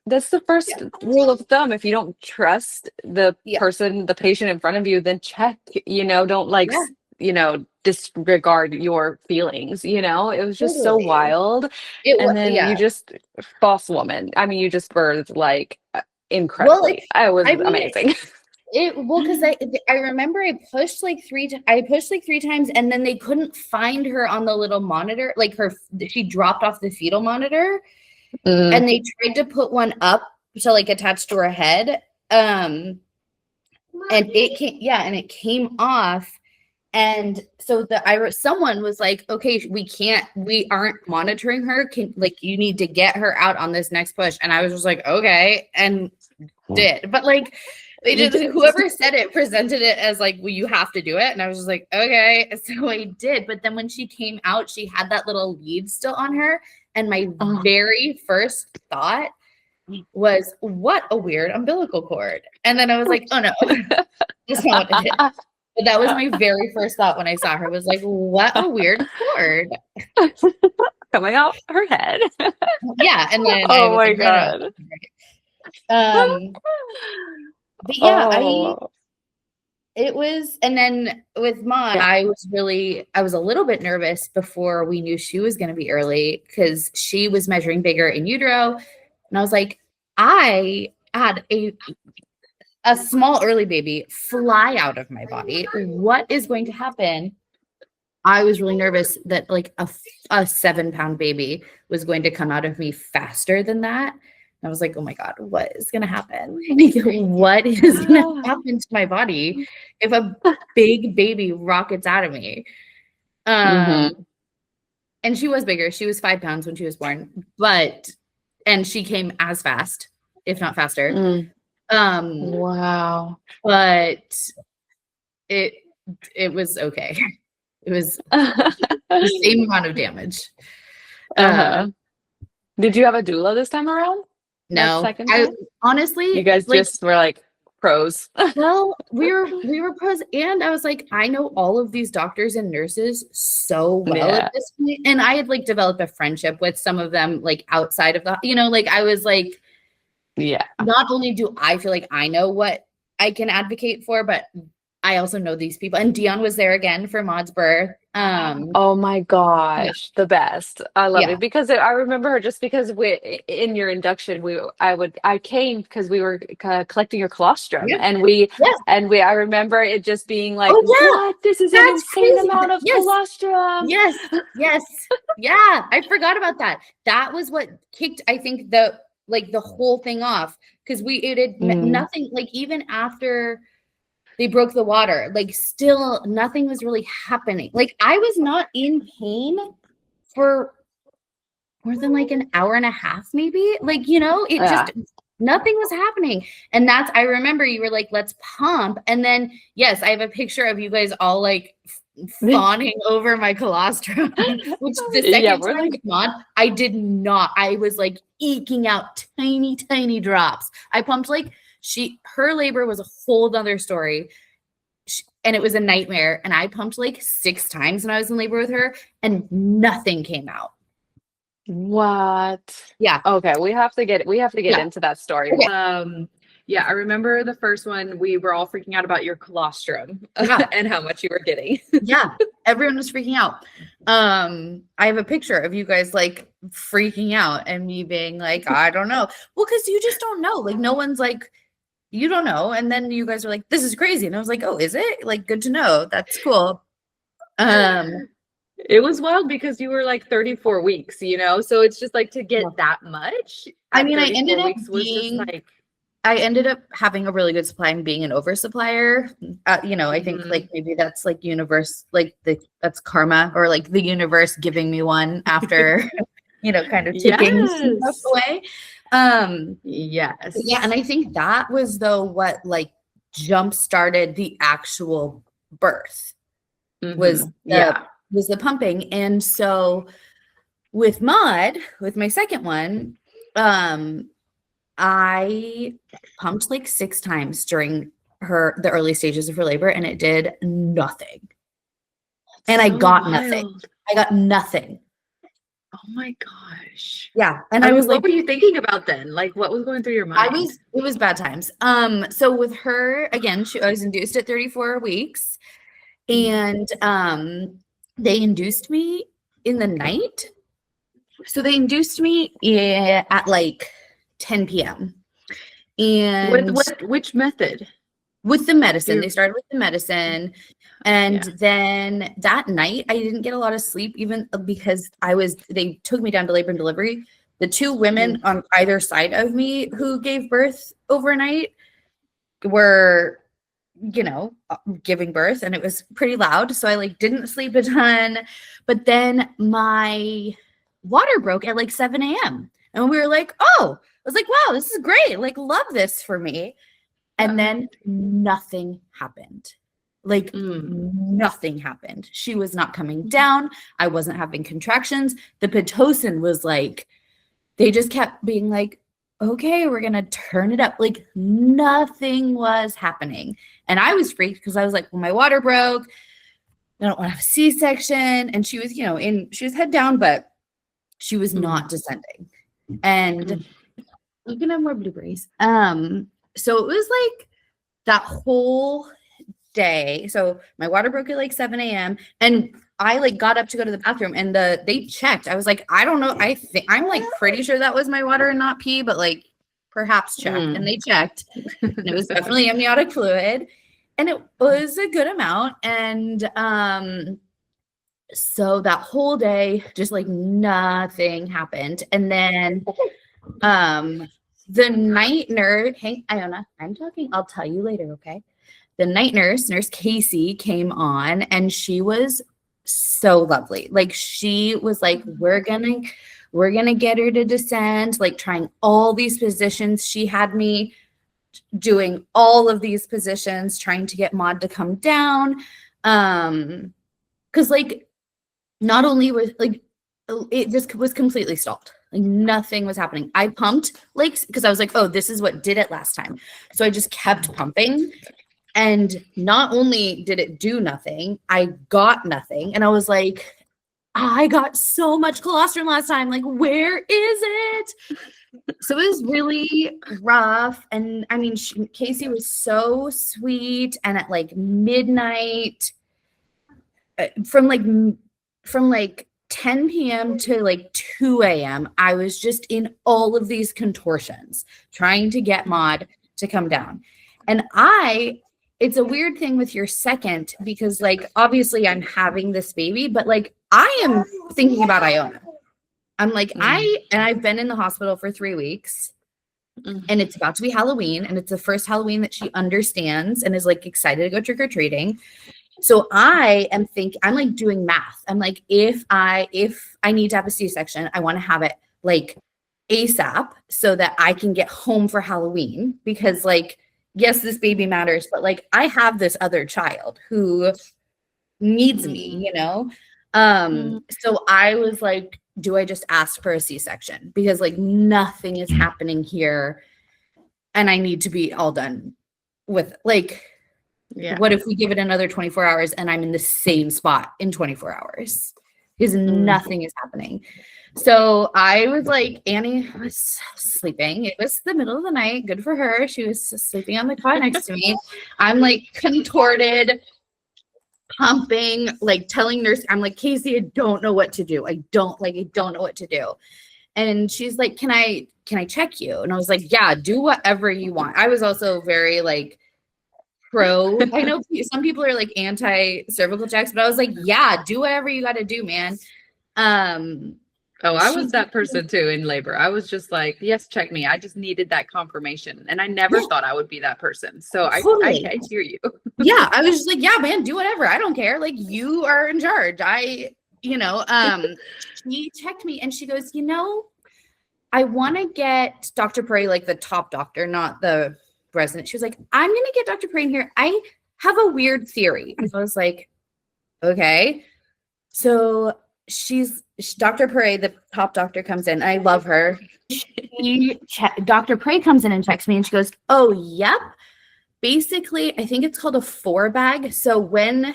[SPEAKER 1] that's the first rule of thumb. If you don't trust the person, the patient in front of you, then check, don't like, disregard your feelings, it was just so wild. You just, boss woman. I mean, you just birthed like incredibly. It was amazing.
[SPEAKER 2] Because I remember I pushed like 3 times, and then they couldn't find her on the little monitor. Like she dropped off the fetal monitor, and they tried to put one up to like attach to her head, and it came off. And so someone was like, okay, we aren't monitoring her. You need to get her out on this next push. And I was just like, okay. And did, but like, whoever said it presented it as like, well, you have to do it. And I was just like, okay. So I did. But then when she came out, she had that little lead still on her. And my very first thought was, what a weird umbilical cord. And then I was like, oh no, that's not what it is. But that was my very first thought when I saw her, was like, what a weird cord
[SPEAKER 1] coming out her head.
[SPEAKER 2] Yeah. And then
[SPEAKER 1] oh my God.
[SPEAKER 2] But yeah, it was, and then with Maude, I was a little bit nervous before we knew she was going to be early, because she was measuring bigger in utero. And I was like, I had a small early baby fly out of my body. What is going to happen? I was really nervous that like a 7-pound baby was going to come out of me faster than that. I was like, oh my God, what is going to happen? What is going to happen to my body if a big baby rockets out of me? And she was bigger. She was 5 pounds when she was born, and she came as fast, if not faster.
[SPEAKER 1] Wow.
[SPEAKER 2] But it was okay. It was the same amount of damage.
[SPEAKER 1] Did you have a doula this time around?
[SPEAKER 2] No, honestly,
[SPEAKER 1] you guys like, just were like pros.
[SPEAKER 2] Well, we were pros, and I was like, I know all of these doctors and nurses so well at this point, and I had like developed a friendship with some of them, like outside of the, like I was like, not only do I feel like I know what I can advocate for, but I also know these people. And Dion was there again for Maude's birth.
[SPEAKER 1] Oh my gosh, the best. I love it because I remember her just because in your induction, I came because we were collecting your colostrum and I remember it just being like, what? This is an insane amount of colostrum.
[SPEAKER 2] Yes. Yeah. I forgot about that. That was what kicked, I think, the whole thing off, because it had nothing, like even after they broke the water, like still nothing was really happening. Like I was not in pain for more than like an hour and a half, maybe. Like, it just, nothing was happening. And I remember you were like, let's pump. And then, yes, I have a picture of you guys all like fawning over my colostrum, which the second time with Maude, I did not. I was like eking out tiny, tiny drops. I pumped like, her labor was a whole other story, and it was a nightmare. And I pumped like 6 times when I was in labor with her, and nothing came out.
[SPEAKER 1] What?
[SPEAKER 2] Yeah.
[SPEAKER 1] Okay, we have to get into that story.
[SPEAKER 2] Okay.
[SPEAKER 3] I remember the first one. We were all freaking out about your colostrum and how much you were getting.
[SPEAKER 2] Yeah, everyone was freaking out. I have a picture of you guys like freaking out and me being like, I don't know. Well, because you just don't know. Like no one's like, you don't know. And then you guys were like, this is crazy. And I was like, oh, is it? Like, good to know. That's cool.
[SPEAKER 3] It was wild because you were like 34 weeks, so it's just like to get that much.
[SPEAKER 2] I mean, I ended up having a really good supply and being an oversupplier. I think like maybe that's like universe, like that's karma, or like the universe giving me one after, kind of taking stuff away.
[SPEAKER 3] Yes.
[SPEAKER 2] Yeah. And I think that was what like jump started the actual birth was the pumping. And so with Maude, with my second one, I pumped like 6 times during the early stages of her labor, and it did nothing. And I got nothing. I got nothing.
[SPEAKER 3] Oh my gosh.
[SPEAKER 2] Yeah. And I was like,
[SPEAKER 3] what were you thinking about then? Like, what was going through your mind?
[SPEAKER 2] It was bad times. So with her, again, I was induced at 34 weeks, and they induced me in the night. So they induced me at like 10 p.m. And
[SPEAKER 3] which method?
[SPEAKER 2] With the medicine. They started with the medicine. And then that night I didn't get a lot of sleep, even because they took me down to labor and delivery. The 2 women on either side of me who gave birth overnight were, giving birth, and it was pretty loud. So I like didn't sleep a ton, but then my water broke at like 7 a.m. And we were like, oh, I was like, wow, this is great. Like, love this for me. And then nothing happened. Like nothing happened. She was not coming down. I wasn't having contractions. The Pitocin was like, they just kept being like, okay, we're going to turn it up. Like nothing was happening. And I was freaked because I was like, well, my water broke. I don't want to have a C-section. And she was, she was head down, but she was not descending. And you can have more blueberries. So it was like that whole day. So my water broke at like 7 a.m. and I like got up to go to the bathroom, and they checked. I was like, I don't know. I'm like pretty sure that was my water and not pee, but like perhaps check. And they checked, and it was definitely amniotic fluid, and it was a good amount. And so that whole day, just like nothing happened. And then the night nurse, hey, Iona, I'm talking, I'll tell you later, okay? The night nurse, Nurse Casey, came on, and she was so lovely. Like, she was like, we're gonna get her to descend, like trying all these positions. She had me doing all of these positions, trying to get Maude to come down. Because like, not only was like, it just was completely stalled. Like, nothing was happening. I pumped, like, because I was like, oh, this is what did it last time. So I just kept pumping. And not only did it do nothing, I got nothing. And I was like, I got so much colostrum last time. Like, where is it? So it was really rough. And I mean, Casey was so sweet. And at like midnight, from like 10 p.m. to like 2 a.m., I was just in all of these contortions trying to get Maude to come down. And it's a weird thing with your second, because like, obviously I'm having this baby, but like, I am thinking about Iona. I'm like, I've been in the hospital for 3 weeks, and it's about to be Halloween, and it's the first Halloween that she understands and is like excited to go trick-or-treating. So I'm like doing math. I'm like, if I need to have a C-section, I want to have it like ASAP so that I can get home for Halloween, because like, yes, this baby matters, but like, I have this other child who needs me, you know? So I was like, do I just ask for a C-section? Because like, nothing is happening here, and I need to be all done with, like, what if we give it another 24 hours and I'm in the same spot in 24 hours? Because nothing is happening. So I was like, Annie was sleeping. It was the middle of the night. Good for her. She was sleeping on the cot next to me. I'm like contorted, pumping, like telling nurse, I'm like, Casey, I don't know what to do. I don't know what to do. And she's like, can I check you? And I was like, yeah, do whatever you want. I was also very like pro. I know some people are like anti-cervical checks, but I was like, yeah, do whatever you got to do, man.
[SPEAKER 3] Oh, I was that person too in labor. I was just like, yes, check me. I just needed that confirmation. And I never thought I would be that person. So
[SPEAKER 2] Totally.
[SPEAKER 3] I hear you.
[SPEAKER 2] Yeah. I was just like, yeah, man, do whatever. I don't care. Like, you are in charge. She checked me and she goes, I want to get Dr. Prey, like the top doctor, not the resident. She was like, I'm going to get Dr. Prey in here. I have a weird theory. And I was like, okay. So Dr. Prey, the top doctor, comes in. I love her. Dr. Prey comes in and checks me, and she goes, oh, yep. Basically, I think it's called a 4-bag. So when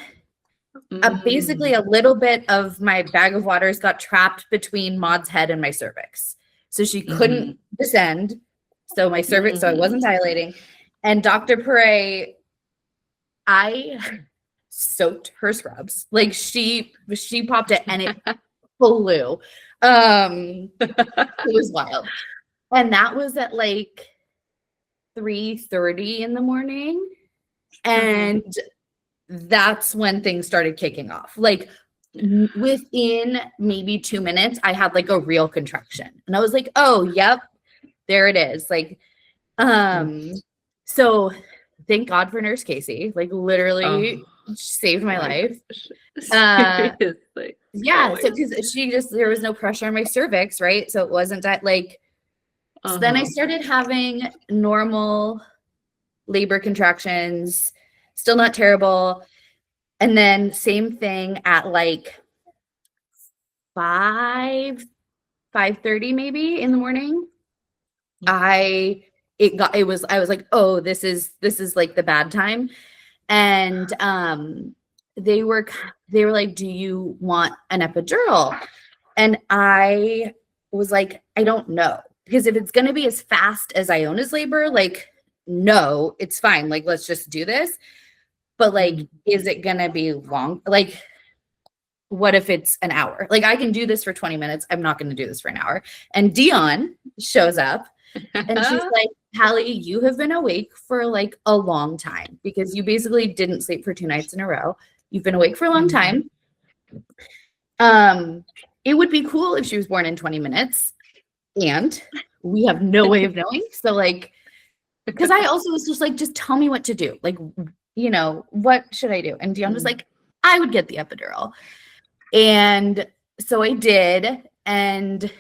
[SPEAKER 2] basically a little bit of my bag of waters got trapped between Maude's head and my cervix. So she couldn't descend. So my cervix, so I wasn't dilating. And Dr. Prey, I soaked her scrubs. Like, she popped it and it flew. It was wild. And that was at like 3:30 in the morning. And that's when things started kicking off. Like, within maybe 2 minutes, I had like a real contraction. And I was like, oh, yep, there it is. Like, so thank God for Nurse Casey. Like, literally saved my life. Yeah, so because there was no pressure on my cervix, right? So it wasn't that like. So then I started having normal labor contractions, still not terrible. And then same thing at like 5:30 maybe in the morning. I was like, oh, this is like the bad time. And they were like, do you want an epidural? And I was like, I don't know. Because if it's going to be as fast as Iona's labor, like, no, it's fine. Like, let's just do this. But like, is it going to be long? Like, what if it's an hour? Like, I can do this for 20 minutes. I'm not going to do this for an hour. And Dion shows up And she's like, Hallie, you have been awake for like a long time because you basically didn't sleep for 2 nights in a row. You've been awake for a long time. It would be cool if she was born in 20 minutes. And we have no way of knowing. So like, because I also was just like, just tell me what to do. Like, you know, what should I do? And Dion was like, I would get the epidural. And so I did. And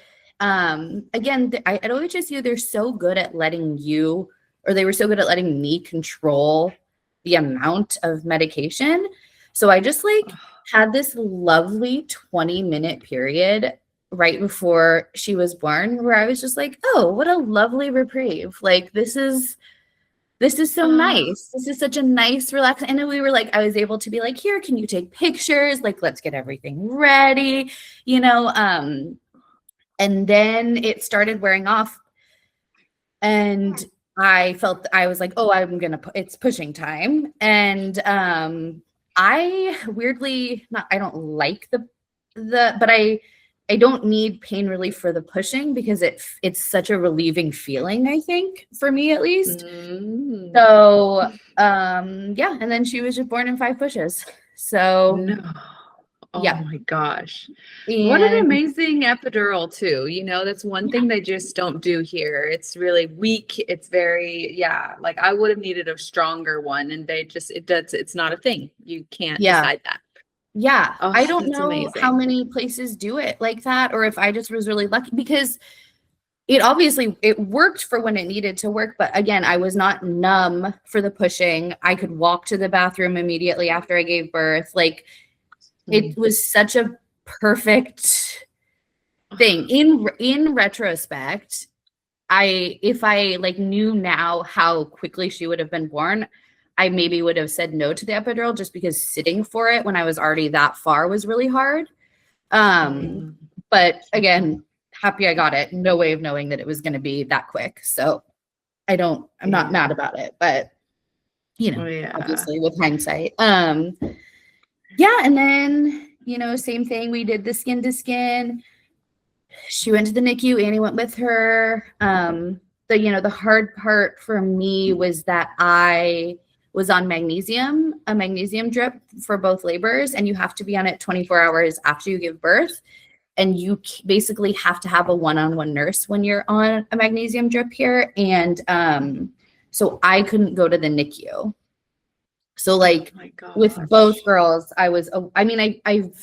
[SPEAKER 2] again, at OHSU, they're so good at letting you, or they were so good at letting me control the amount of medication. So I just like had this lovely 20-minute period right before she was born where I was just like, oh, what a lovely reprieve. Like, this is so nice. This is such a nice, relaxed. And we were like, I was able to be like, here, can you take pictures? Like, let's get everything ready, you know? And then it started wearing off. And I was like, oh, it's pushing time. And I weirdly, I don't like but I don't need pain relief for the pushing because it's such a relieving feeling, I think, for me at least. So yeah, and then she was just born in 5 pushes. So
[SPEAKER 3] no. Oh
[SPEAKER 2] yeah.
[SPEAKER 3] my gosh.
[SPEAKER 2] And
[SPEAKER 3] what an amazing epidural too. You know, that's one thing they just don't do here. It's really weak. It's very, like I would have needed a stronger one and it's not a thing. You can't decide that.
[SPEAKER 2] Yeah.
[SPEAKER 3] Oh,
[SPEAKER 2] I don't know
[SPEAKER 3] amazing.
[SPEAKER 2] how many places do it like that, or if I just was really lucky because it worked for when it needed to work. But again, I was not numb for the pushing. I could walk to the bathroom immediately after I gave birth. Like, it was such a perfect thing. In retrospect, if I like knew now how quickly she would have been born, I maybe would have said no to the epidural just because sitting for it when I was already that far was really hard. But again, happy I got it. No way of knowing that it was going to be that quick. So I'm not mad about it, but you know, obviously with hindsight. Yeah. And then, you know, same thing. We did the skin to skin. She went to the NICU. Annie went with her. The hard part for me was that I was on a magnesium drip for both labors, and you have to be on it 24 hours after you give birth. And you basically have to have a one-on-one nurse when you're on a magnesium drip here. And so I couldn't go to the NICU. So like with both girls, I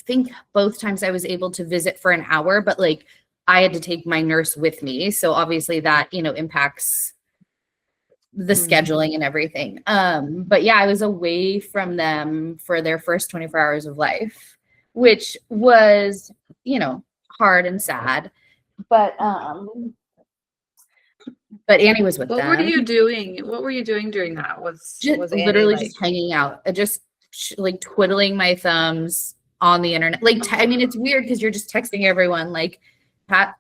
[SPEAKER 2] think both times I was able to visit for an hour, but like I had to take my nurse with me. So obviously that, you know, impacts the scheduling and everything. But yeah, I was away from them for their first 24 hours of life, which was, you know, hard and sad. But Annie was with them.
[SPEAKER 3] What were you doing? What were you doing during that? Was Annie
[SPEAKER 2] literally just hanging out, just like twiddling my thumbs on the internet. Like, I mean, it's weird because you're just texting everyone like,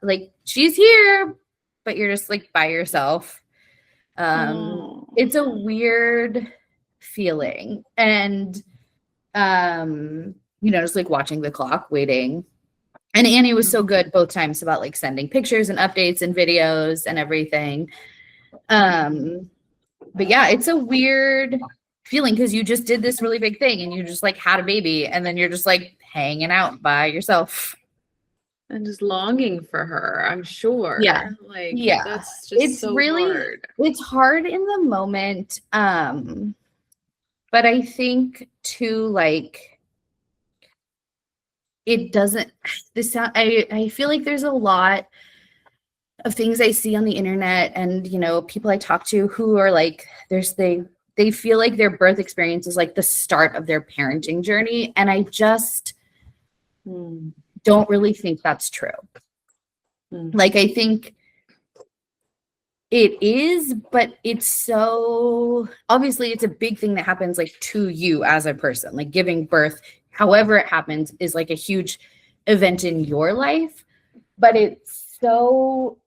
[SPEAKER 2] like she's here, but you're just like by yourself. It's a weird feeling, and you know, just like watching the clock, waiting. And Annie was so good both times about like sending pictures and updates and videos and everything. But yeah, it's a weird feeling because you just did this really big thing and you just like had a baby and then you're just like hanging out by yourself.
[SPEAKER 3] And just longing for her, I'm sure.
[SPEAKER 2] Yeah.
[SPEAKER 3] Like,
[SPEAKER 2] yeah.
[SPEAKER 3] That's just
[SPEAKER 2] it's
[SPEAKER 3] so
[SPEAKER 2] really
[SPEAKER 3] hard.
[SPEAKER 2] It's hard in the moment. But I think too, like, it doesn't I feel like there's a lot of things I see on the internet and, you know, people I talk to who are like, they feel like their birth experience is like the start of their parenting journey. And I just don't really think that's true. Like, I think it is, but it's so obviously it's a big thing that happens like to you as a person, like giving birth, however it happens, is like a huge event in your life, but it's so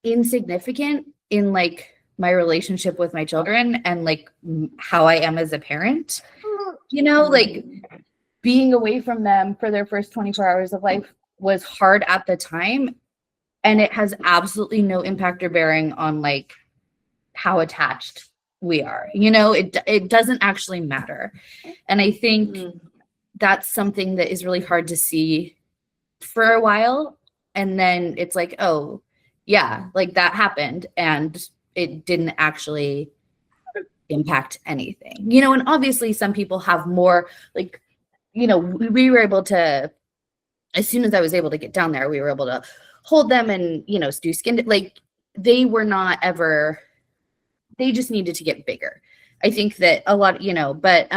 [SPEAKER 2] insignificant in like my relationship with my children and like how I am as a parent, you know, like being away from them for their first 24 hours of life was hard at the time. and it has absolutely no impact or bearing on like how attached we are. You know, it doesn't actually matter. And I think that's something that is really hard to see for a while. And then it's like, oh, yeah, like that happened and it didn't actually impact anything. You know, and obviously some people have more, like, you know, we were able to, as soon as I was able to get down there, we were able to hold them and, you know, do skin, like they were not ever, they just needed to get bigger. I think that a lot, you know, but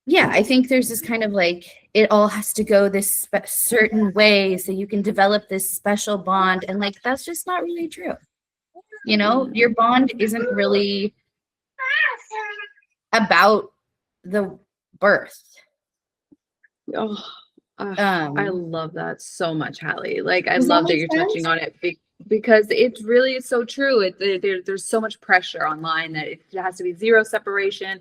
[SPEAKER 2] yeah, I think there's this kind of like, it all has to go this certain way so you can develop this special bond. And like, that's just not really true. You know, your bond isn't really about the birth.
[SPEAKER 3] Oh, I love that so much, Hallie. Like, I love that you're touching on it because it really is so true. There's so much pressure online that it has to be zero separation.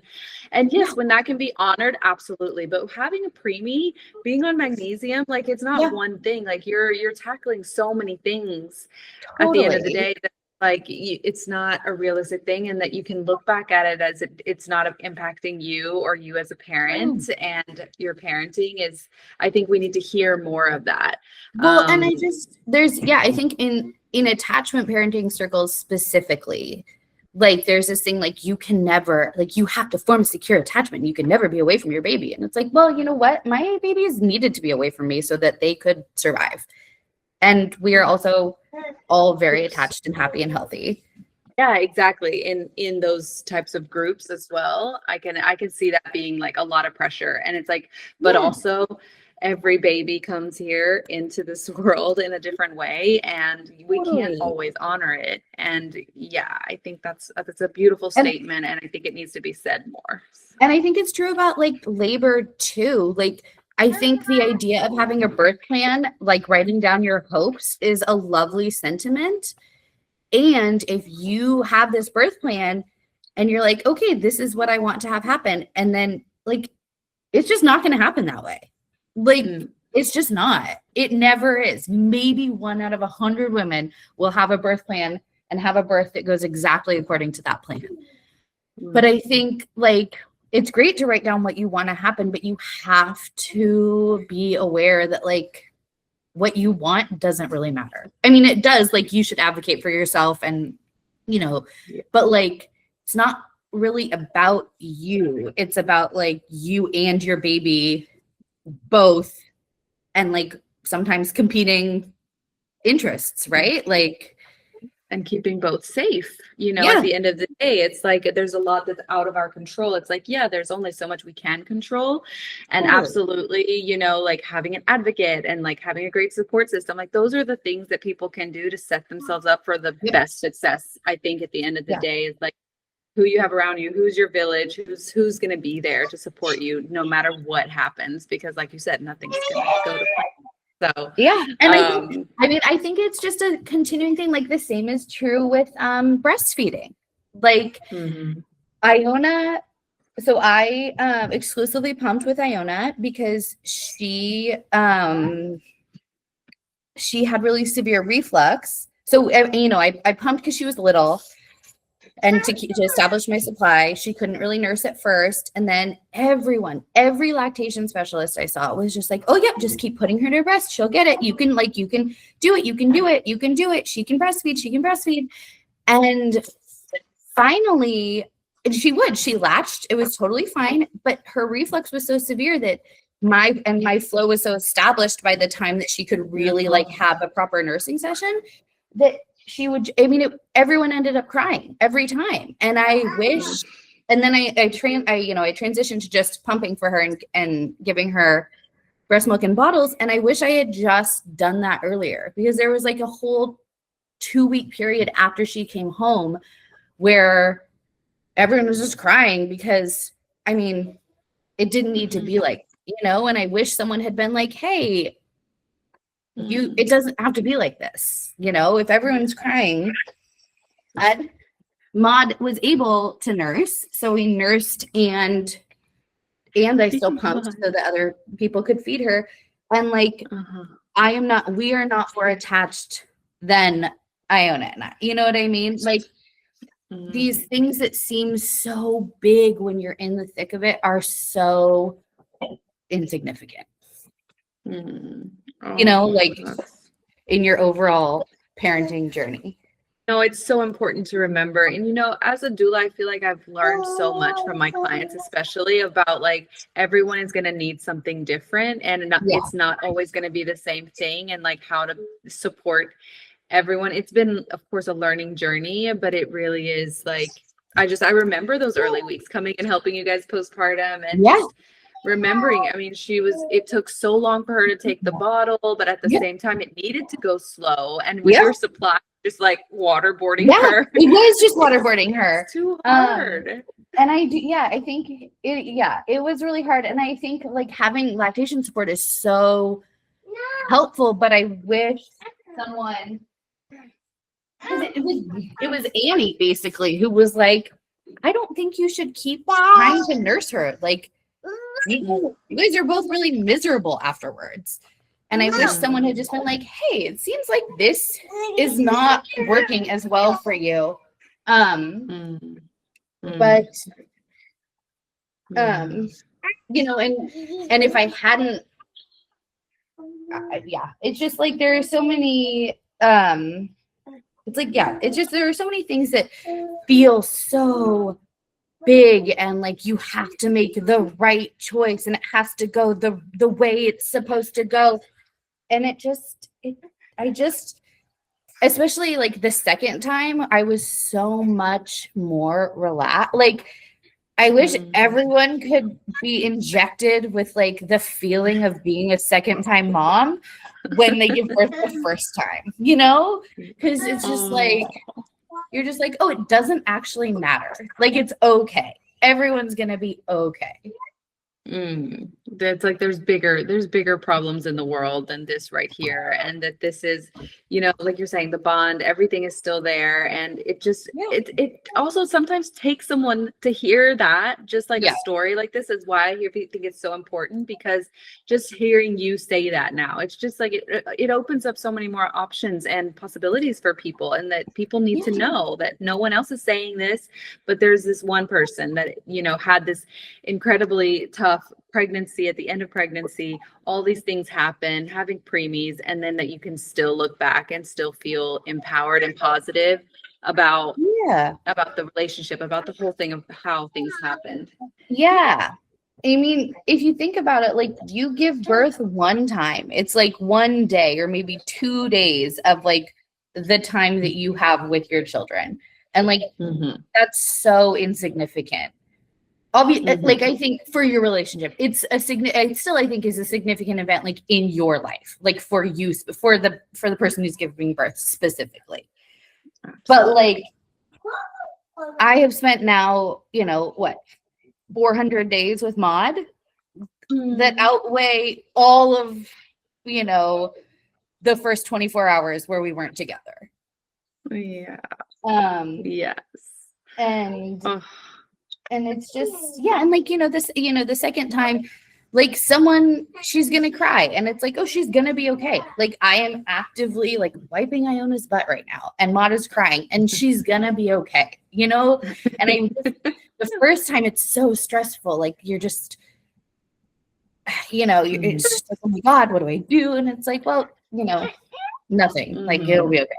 [SPEAKER 3] And yes, when that can be honored, absolutely. But having a preemie, being on magnesium, like it's not one thing. Like you're tackling so many things at the end of the day. Like it's not a realistic thing, and that you can look back at it as it's not impacting you or you as a parent, and your parenting is, I think we need to hear more of that.
[SPEAKER 2] Well, and I think in attachment parenting circles specifically, like there's this thing like you can never, like you have to form secure attachment. You can never be away from your baby. And it's like, well, you know what? My babies needed to be away from me so that they could survive. And we are also all very attached and happy and healthy.
[SPEAKER 3] Yeah, exactly. In those types of groups as well, I can see that being like a lot of pressure. And it's like, but also every baby comes here into this world in a different way, and we can't always honor it. And yeah, I think that's a beautiful statement, and I think it needs to be said more.
[SPEAKER 2] And I think it's true about like labor too. Like I think the idea of having a birth plan, like writing down your hopes, is a lovely sentiment. And if you have this birth plan and you're like, okay, this is what I want to have happen, and then like, it's just not going to happen that way. Like, it's just not. It never is. Maybe 1 out of 100 women will have a birth plan and have a birth that goes exactly according to that plan. But I think like, it's great to write down what you want to happen, but you have to be aware that like what you want doesn't really matter. I mean, it does, like you should advocate for yourself and, you know, but like, it's not really about you. It's about like you and your baby both, and like sometimes competing interests, right? Like,
[SPEAKER 3] and keeping both safe, you know, at the end of the day, it's like there's a lot that's out of our control. It's like, yeah, there's only so much we can control. And absolutely, you know, like having an advocate and like having a great support system, like those are the things that people can do to set themselves up for the best success. I think at the end of the day is like who you have around you, who's your village, who's going to be there to support you no matter what happens, because like you said, nothing's going to go to plan. So
[SPEAKER 2] yeah, and I think it's just a continuing thing. Like the same is true with breastfeeding. Like Iona, so I exclusively pumped with Iona because she had really severe reflux. So you know, I pumped because she was little. And to establish my supply, she couldn't really nurse at first. And then every lactation specialist I saw was just like, oh, yep, just keep putting her to her breast. She'll get it. You can do it. You can do it. You can do it. She can breastfeed. And finally, she latched. It was totally fine. But her reflux was so severe that my flow was so established by the time that she could really like have a proper nursing session that everyone ended up crying every time. And I wish, and then I transitioned to just pumping for her and giving her breast milk in bottles. And I wish I had just done that earlier, because there was like a whole 2-week period after she came home where everyone was just crying because, I mean, it didn't need to be like, you know, and I wish someone had been like, hey, it doesn't have to be like this. You know, if everyone's crying, Maude was able to nurse. So we nursed and I still pumped so that other people could feed her. And like, we are not more attached than Iona and I. You know what I mean? Like these things that seem so big when you're in the thick of it are so insignificant. You know, like in your overall parenting journey.
[SPEAKER 3] No, it's so important to remember. And, you know, as a doula, I feel like I've learned so much from my clients, especially about like everyone is going to need something different and it's not always going to be the same thing, and like how to support everyone. It's been, of course, a learning journey, but it really is like, I remember those early weeks coming and helping you guys postpartum and just remembering, I mean, it took so long for her to take the bottle, but at the same time, it needed to go slow. And with your supply, just like waterboarding her.
[SPEAKER 2] It was just waterboarding her.
[SPEAKER 3] It's too hard.
[SPEAKER 2] And I think it was really hard. And I think like having lactation support is so helpful, but I wish someone, it was Annie basically who was like, I don't think you should keep trying to nurse her. Like, you guys are both really miserable afterwards. And I wish someone had just been like, hey, it seems like this is not working as well for you. But you know, and if I hadn't, it's just like there are so many it's like it's just there are so many things that feel so big, and like you have to make the right choice and it has to go the way it's supposed to go. And I just especially like the second time, I was so much more relaxed. Like I wish everyone could be injected with like the feeling of being a second time mom when they give birth the first time, you know? Because it's just like, you're just like, oh, it doesn't actually matter. Like, it's okay. Everyone's going to be okay.
[SPEAKER 3] That's like there's bigger problems in the world than this right here, and that this is, you know, like you're saying, the bond, everything is still there, and it just it also sometimes takes someone to hear that, just like a story like this is why I think it's so important, because just hearing you say that now, it's just like it opens up so many more options and possibilities for people, and that people need to know that no one else is saying this, but there's this one person that, you know, had this incredibly tough pregnancy, at the end of pregnancy, all these things happen, having preemies, and then that you can still look back and still feel empowered and positive about the relationship, about the whole thing of how things happened.
[SPEAKER 2] I mean, if you think about it, like you give birth one time, it's like one day or maybe 2 days of like the time that you have with your children, and like that's so insignificant. Like I think for your relationship, it's I think is a significant event, like in your life, like for you, for the person who's giving birth specifically. But like I have spent now, you know, 400 days with Maude that outweigh all of, you know, the first 24 hours where we weren't together.
[SPEAKER 3] Yes.
[SPEAKER 2] And it's just, and like, the second time, like she's going to cry, and it's like, oh, she's going to be okay. Like I am actively like wiping Iona's butt right now, and Maude is crying, and she's going to be okay, you know? And the first time it's so stressful. Like you're just, you know, it's just like, oh my God, what do I do? And it's like, well, you know, nothing, like it'll be okay.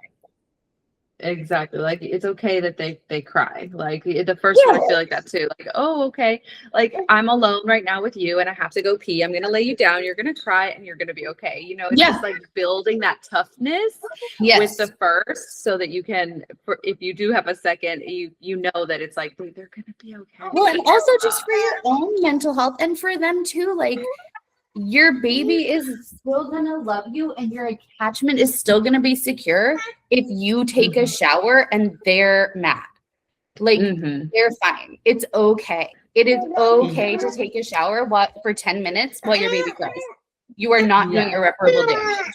[SPEAKER 3] Exactly. Like it's okay that they cry. Like the first one, I feel like that too. Like, oh, okay. Like I'm alone right now with you and I have to go pee. I'm gonna lay you down. You're gonna cry and you're gonna be okay. You know, it's just like building that toughness with the first, so that you can, if you do have a second, you know that it's like they're gonna be okay.
[SPEAKER 2] Well, and also just for your own mental health and for them too, like your baby is still going to love you and your attachment is still going to be secure if you take a shower and they're mad. Like they're fine. It's okay. It is okay to take a shower for 10 minutes while your baby cries. You are not doing irreparable damage.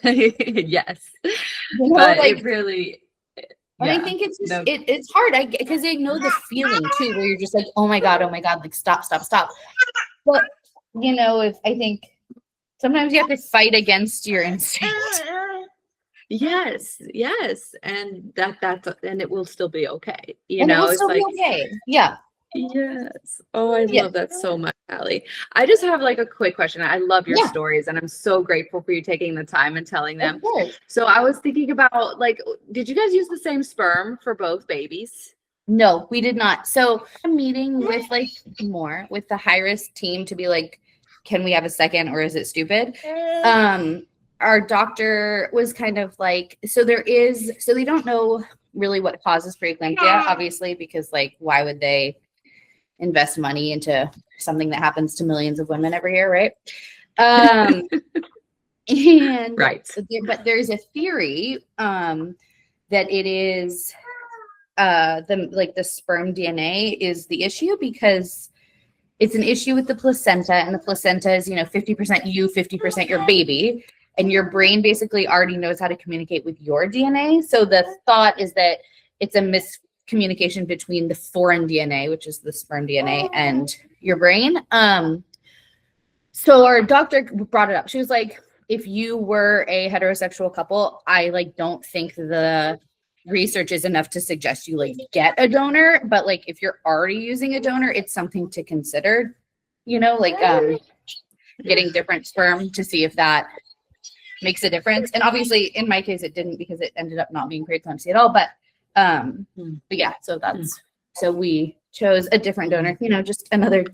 [SPEAKER 3] Yes.
[SPEAKER 2] You know,
[SPEAKER 3] but
[SPEAKER 2] like,
[SPEAKER 3] it really...
[SPEAKER 2] And I think it's just, it's hard because I know the feeling too, where you're just like, oh my God, like stop. But you know, if I think Sometimes you have to fight against your instinct.
[SPEAKER 3] Yes, yes. And and it will still be okay.
[SPEAKER 2] And it will
[SPEAKER 3] It's
[SPEAKER 2] still be
[SPEAKER 3] like,
[SPEAKER 2] okay. Yeah.
[SPEAKER 3] yes. Oh, I
[SPEAKER 2] Yeah.
[SPEAKER 3] love that so much, Hallie. I just have like a quick question. I love your
[SPEAKER 2] Yeah.
[SPEAKER 3] stories and I'm so grateful for you taking the time and telling them.
[SPEAKER 2] Of course.
[SPEAKER 3] So I was thinking about like, did you guys use the same sperm for both babies?
[SPEAKER 2] No, we did not. So a meeting with like with the high risk team to be like, can we have a second or is it stupid? Our doctor was kind of like, so they don't know really what causes preeclampsia, obviously, because like, why would they invest money into something that happens to millions of women every year, right? And
[SPEAKER 3] Right.
[SPEAKER 2] but there's a theory that it is the sperm DNA is the issue because it's an issue with the placenta, and the placenta is 50% you, 50% your baby, and your brain basically already knows how to communicate with your DNA. So the thought is that it's a miscommunication between the foreign DNA, which is the sperm DNA, and your brain. So our doctor brought it up. She was like, if you were a heterosexual couple, I like don't think the research is enough to suggest you like get a donor, but like if you're already using a donor, it's something to consider, getting different sperm to see if that makes a difference. And obviously in my case it didn't, because it ended up not being preeclampsia at all, but yeah, so we chose a different donor, just another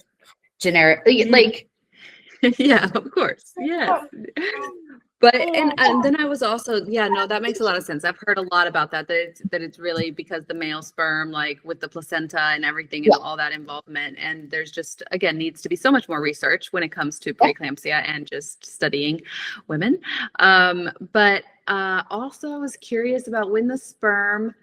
[SPEAKER 2] generic, like
[SPEAKER 3] yeah, of course. Yeah. But and then I was also, yeah, no, that makes a lot of sense. I've heard a lot about that it's really because the male sperm, like with the placenta and everything and all that involvement. And there's just, again, needs to be so much more research when it comes to preeclampsia and just studying women. But also I was curious about when the sperm,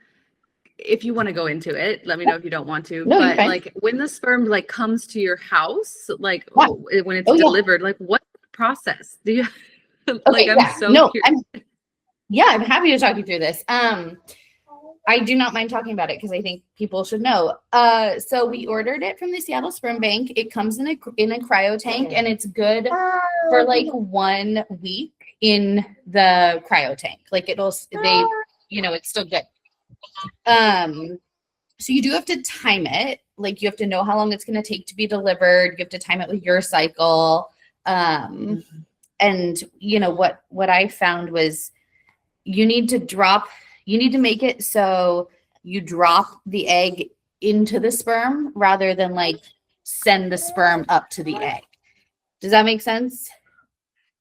[SPEAKER 3] if you want to go into it, let me know if you don't want to.
[SPEAKER 2] No,
[SPEAKER 3] but like when the sperm like comes to your house, like when it's delivered, like what process do you like?
[SPEAKER 2] Okay,
[SPEAKER 3] I'm so curious.
[SPEAKER 2] I'm happy to talk you through this. I do not mind talking about it because I think people should know. So we ordered it from the Seattle Sperm Bank. It comes in a cryo tank, and it's good for like 1 week in the cryo tank. Like it's still good. So you do have to time it. Like you have to know how long it's going to take to be delivered. You have to time it with your cycle. And what I found was you need to make it so you drop the egg into the sperm rather than like send the sperm up to the egg. Does that make sense?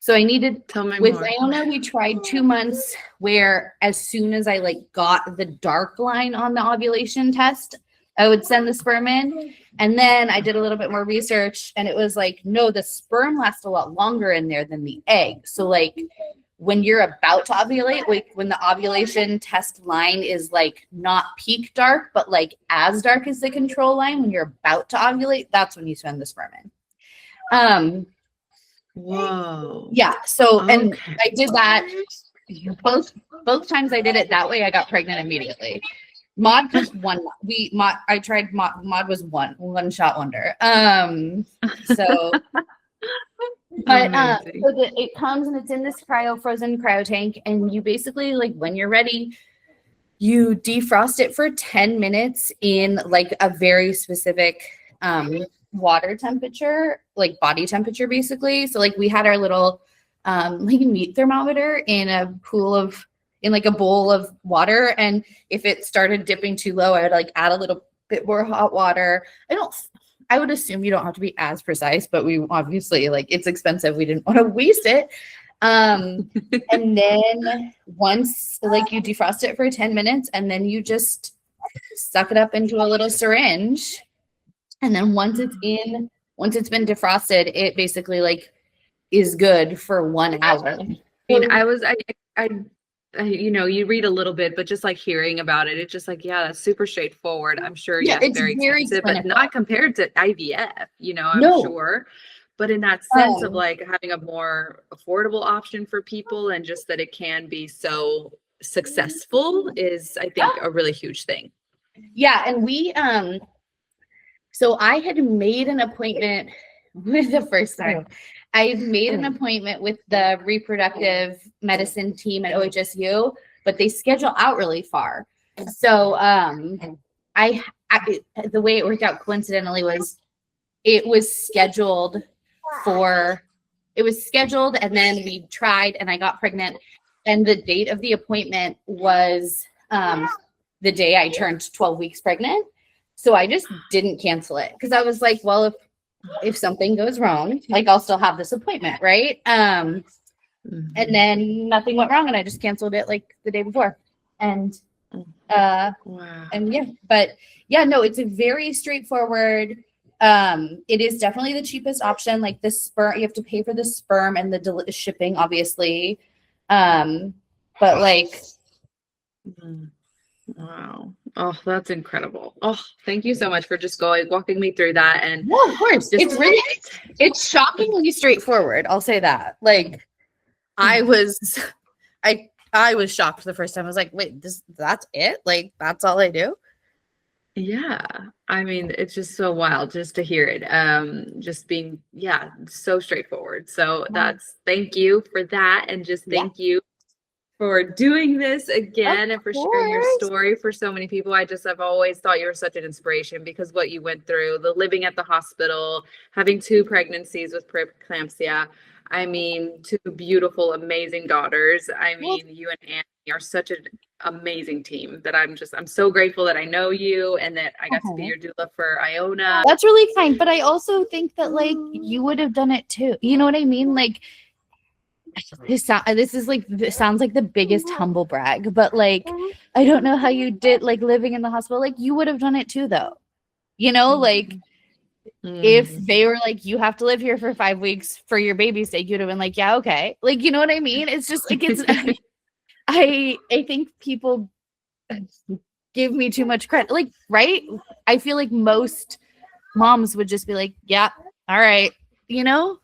[SPEAKER 2] So I needed, with Iona, we tried 2 months where as soon as I like got the dark line on the ovulation test, I would send the sperm in. And then I did a little bit more research and it was like, no, the sperm lasts a lot longer in there than the egg. So like when you're about to ovulate, like when the ovulation test line is like not peak dark, but like as dark as the control line, when you're about to ovulate, that's when you send the sperm in.
[SPEAKER 3] Whoa.
[SPEAKER 2] Yeah. So, and I did that both times I did it that way. I got pregnant immediately. Maude was one. I tried Maude was one shot wonder. So it comes and it's in this frozen cryo tank, and you basically like when you're ready, you defrost it for 10 minutes in like a very specific water temperature, like body temperature basically. So like we had our little like meat thermometer in a bowl of water, and if it started dipping too low, I would like add a little bit more hot water. I would assume you don't have to be as precise, but we obviously like it's expensive. We didn't want to waste it. And then once like you defrost it for 10 minutes and then you just suck it up into a little syringe. And then once it's been defrosted, it basically like is good for 1 hour.
[SPEAKER 3] I mean, I you read a little bit, but just like hearing about it, it's just like, yeah, that's super straightforward. I'm sure, it's very expensive, but not compared to IVF, I'm sure. But in that sense of like having a more affordable option for people and just that it can be so successful is, I think, a really huge thing.
[SPEAKER 2] Yeah. And we, so I had made an appointment with the first time. I made an appointment with the reproductive medicine team at OHSU, but they schedule out really far. So I the way it worked out coincidentally was it was scheduled and then we tried and I got pregnant, and the date of the appointment was the day I turned 12 weeks pregnant. So I just didn't cancel it because I was like, well, if something goes wrong, like I'll still have this appointment, right? And then nothing went wrong and I just canceled it like the day before. And
[SPEAKER 3] Wow.
[SPEAKER 2] and yeah, but yeah, no, it's a very straightforward. It is definitely the cheapest option. Like the sperm, you have to pay for the sperm and the shipping, obviously. But like,
[SPEAKER 3] wow. Oh, that's incredible. Oh, thank you so much for just walking me through that. And
[SPEAKER 2] well, of course, it's shockingly straightforward. I'll say that. Like, I was shocked the first time. I was like, wait, that's it? Like, that's all I do?
[SPEAKER 3] yeah, I mean, it's just so wild just to hear it. Just being, so straightforward. So thank you for that. And just thank you for doing this again and for sharing your story for so many people. I've always thought you were such an inspiration because what you went through, the living at the hospital, having 2 pregnancies with preeclampsia. I mean, 2 beautiful, amazing daughters. I mean, you and Annie are such an amazing team that I'm so grateful that I know you and that I got to be your doula for Iona.
[SPEAKER 2] That's really kind. But I also think that like you would have done it too. You know what I mean? Like, this sounds like the biggest humble brag, but like I don't know how you did like living in the hospital. Like you would have done it too though. You know, like if they were like, you have to live here for 5 weeks for your baby's sake, you'd have been like, yeah, okay. Like, you know what I mean? It's just like it's I think people give me too much credit. Like, right? I feel like most moms would just be like, yeah, all right, you know?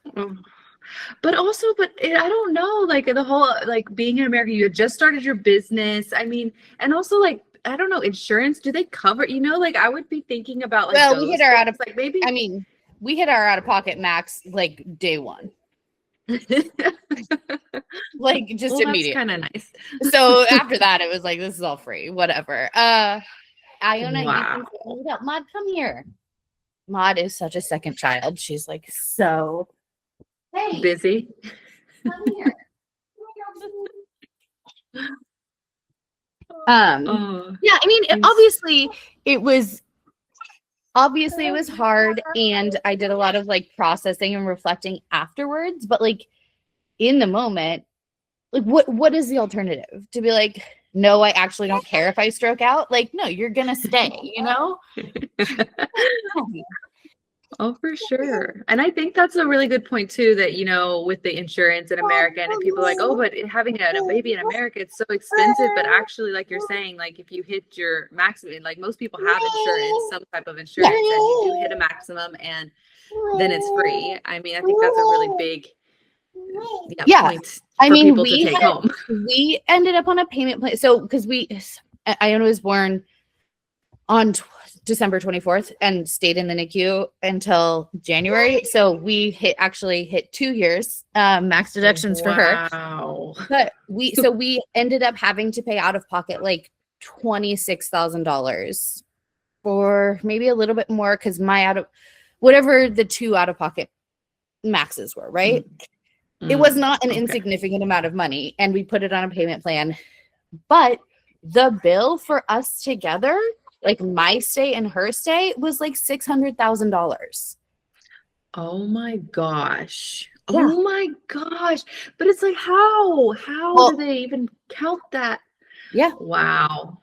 [SPEAKER 3] But I don't know, like the whole, like being in America, you had just started your business. I mean, and also like, I don't know, insurance, do they cover, like I would be thinking about like,
[SPEAKER 2] well, we hit our we hit our out-of-pocket max like day one. Like just immediately.
[SPEAKER 3] That's kind of nice.
[SPEAKER 2] So after that, it was like, this is all free, whatever. Iona, Maude, come here. Maude is such a second child. She's like so
[SPEAKER 3] busy.
[SPEAKER 2] Come here. Yeah, I mean, obviously it was hard, and I did a lot of like processing and reflecting afterwards, but like in the moment, like what is the alternative? To be like, no, I actually don't care if I stroke out. Like, no, you're gonna stay, you know?
[SPEAKER 3] Oh, for sure. And I think that's a really good point too, that, with the insurance in America, and people are like, oh, but having a baby in America, it's so expensive. But actually, like you're saying, like if you hit your maximum, like most people have insurance, some type of insurance, and you do hit a maximum and then it's free. I mean, I think that's a really big point for people to take home.
[SPEAKER 2] We ended up on a payment plan. So because Iona was born on December 24th and stayed in the NICU until January. So we hit 2 years, max deductions for her. But we ended up having to pay out of pocket like $26,000 or maybe a little bit more because whatever the 2 out of pocket maxes were, right? It was not an insignificant amount of money, and we put it on a payment plan. But the bill for us together, like my stay and her stay, was like $600,000.
[SPEAKER 3] Oh my gosh.
[SPEAKER 2] Yeah.
[SPEAKER 3] Oh my gosh. But it's like, how do they even count that?
[SPEAKER 2] Yeah.
[SPEAKER 3] Wow.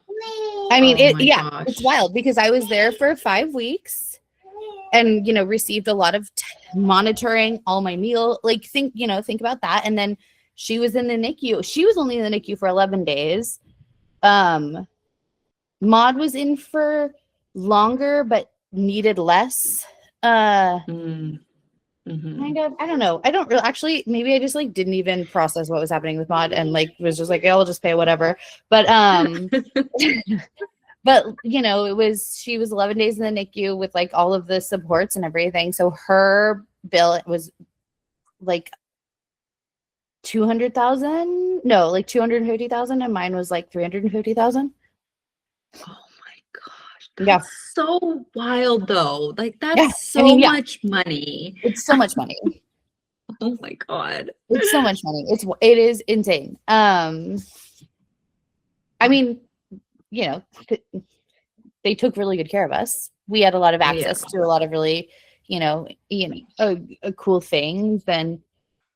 [SPEAKER 2] I mean, it's wild because I was there for 5 weeks and, received a lot of monitoring, all my meal, like think about that. And then she was in the NICU. She was only in the NICU for 11 days. Maude was in for longer, but needed less. Kind of. I don't know. I don't really actually. Maybe I just like didn't even process what was happening with Maude and like was just like, I'll just pay whatever. But but she was 11 days in the NICU with like all of the supports and everything. So her bill was like 200,000. No, like 250,000, and mine was like 350,000.
[SPEAKER 3] Oh my gosh.
[SPEAKER 2] Yeah.
[SPEAKER 3] That's so wild though. Like
[SPEAKER 2] Yeah.
[SPEAKER 3] that's so
[SPEAKER 2] I mean, yeah,
[SPEAKER 3] much money.
[SPEAKER 2] it's so much money.
[SPEAKER 3] Oh my God.
[SPEAKER 2] It's so much money. It is insane. I mean, you know, they took really good care of us. We had a lot of access to a lot of really, cool things. And,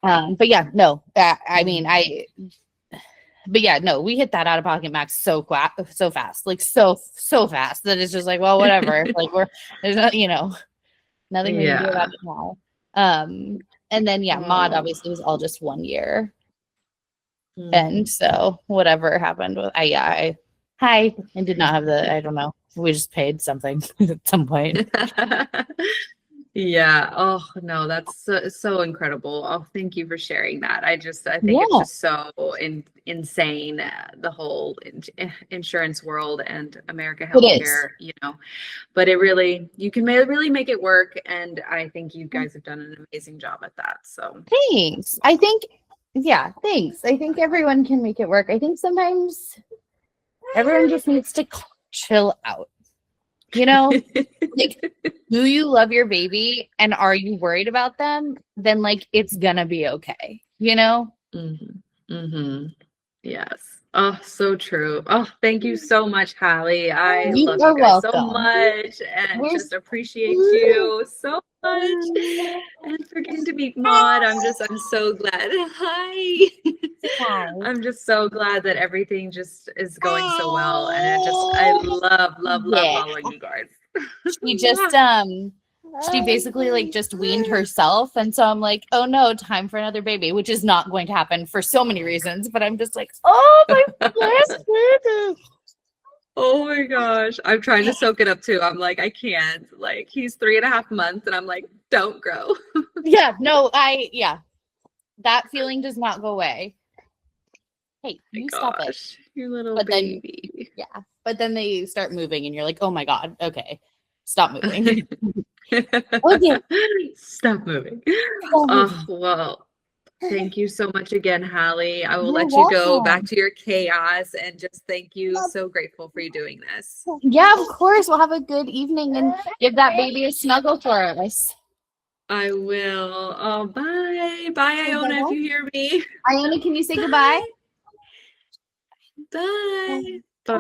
[SPEAKER 2] but yeah, no, I mean, but yeah, no, we hit that out of pocket max so fast, like so fast that it's just like, well, whatever. Like there's not, nothing we can do about it now. And then Maude obviously was all just 1 year. And so whatever happened with I did not have I don't know. We just paid something at some point.
[SPEAKER 3] Yeah. Oh no, that's so incredible. Oh, thank you for sharing that. I think it's just so insane, the whole insurance world and America healthcare, but you can really make it work. And I think you guys have done an amazing job at that. So
[SPEAKER 2] thanks. Thanks. I think everyone can make it work. I think sometimes everyone just needs to chill out. Like, do you love your baby and are you worried about them? Then like it's gonna be okay,
[SPEAKER 3] Yes. Oh, so true. Oh, thank you so much, Hallie. I
[SPEAKER 2] You
[SPEAKER 3] love
[SPEAKER 2] are
[SPEAKER 3] you guys so
[SPEAKER 2] welcome.
[SPEAKER 3] much and just appreciate you so much. And for getting to meet Maude, I'm so glad. Hi. I'm just so glad that everything just is going so well. And I love following you guys.
[SPEAKER 2] She just she basically like just weaned herself, and so I'm like, oh no, time for another baby, which is not going to happen for so many reasons, but I'm just like, oh my goodness.
[SPEAKER 3] Oh my gosh, I'm trying to soak it up too. I'm like, I can't. Like, he's 3.5 months and I'm like, don't grow.
[SPEAKER 2] That feeling does not go away. Hey, you stop it,
[SPEAKER 3] you little
[SPEAKER 2] but
[SPEAKER 3] baby.
[SPEAKER 2] but then they start moving and you're like, oh my God, okay, stop moving.
[SPEAKER 3] Okay. Stop moving. Oh, well, thank you so much again, Hallie. I will let you go back to your chaos, and just thank you. So grateful for you doing this.
[SPEAKER 2] Yeah, of course. We'll have a good evening and give that baby a snuggle for us.
[SPEAKER 3] I will. Oh, bye. Bye, Iona, if you hear me.
[SPEAKER 2] Iona, can you say goodbye?
[SPEAKER 3] Bye. Bye.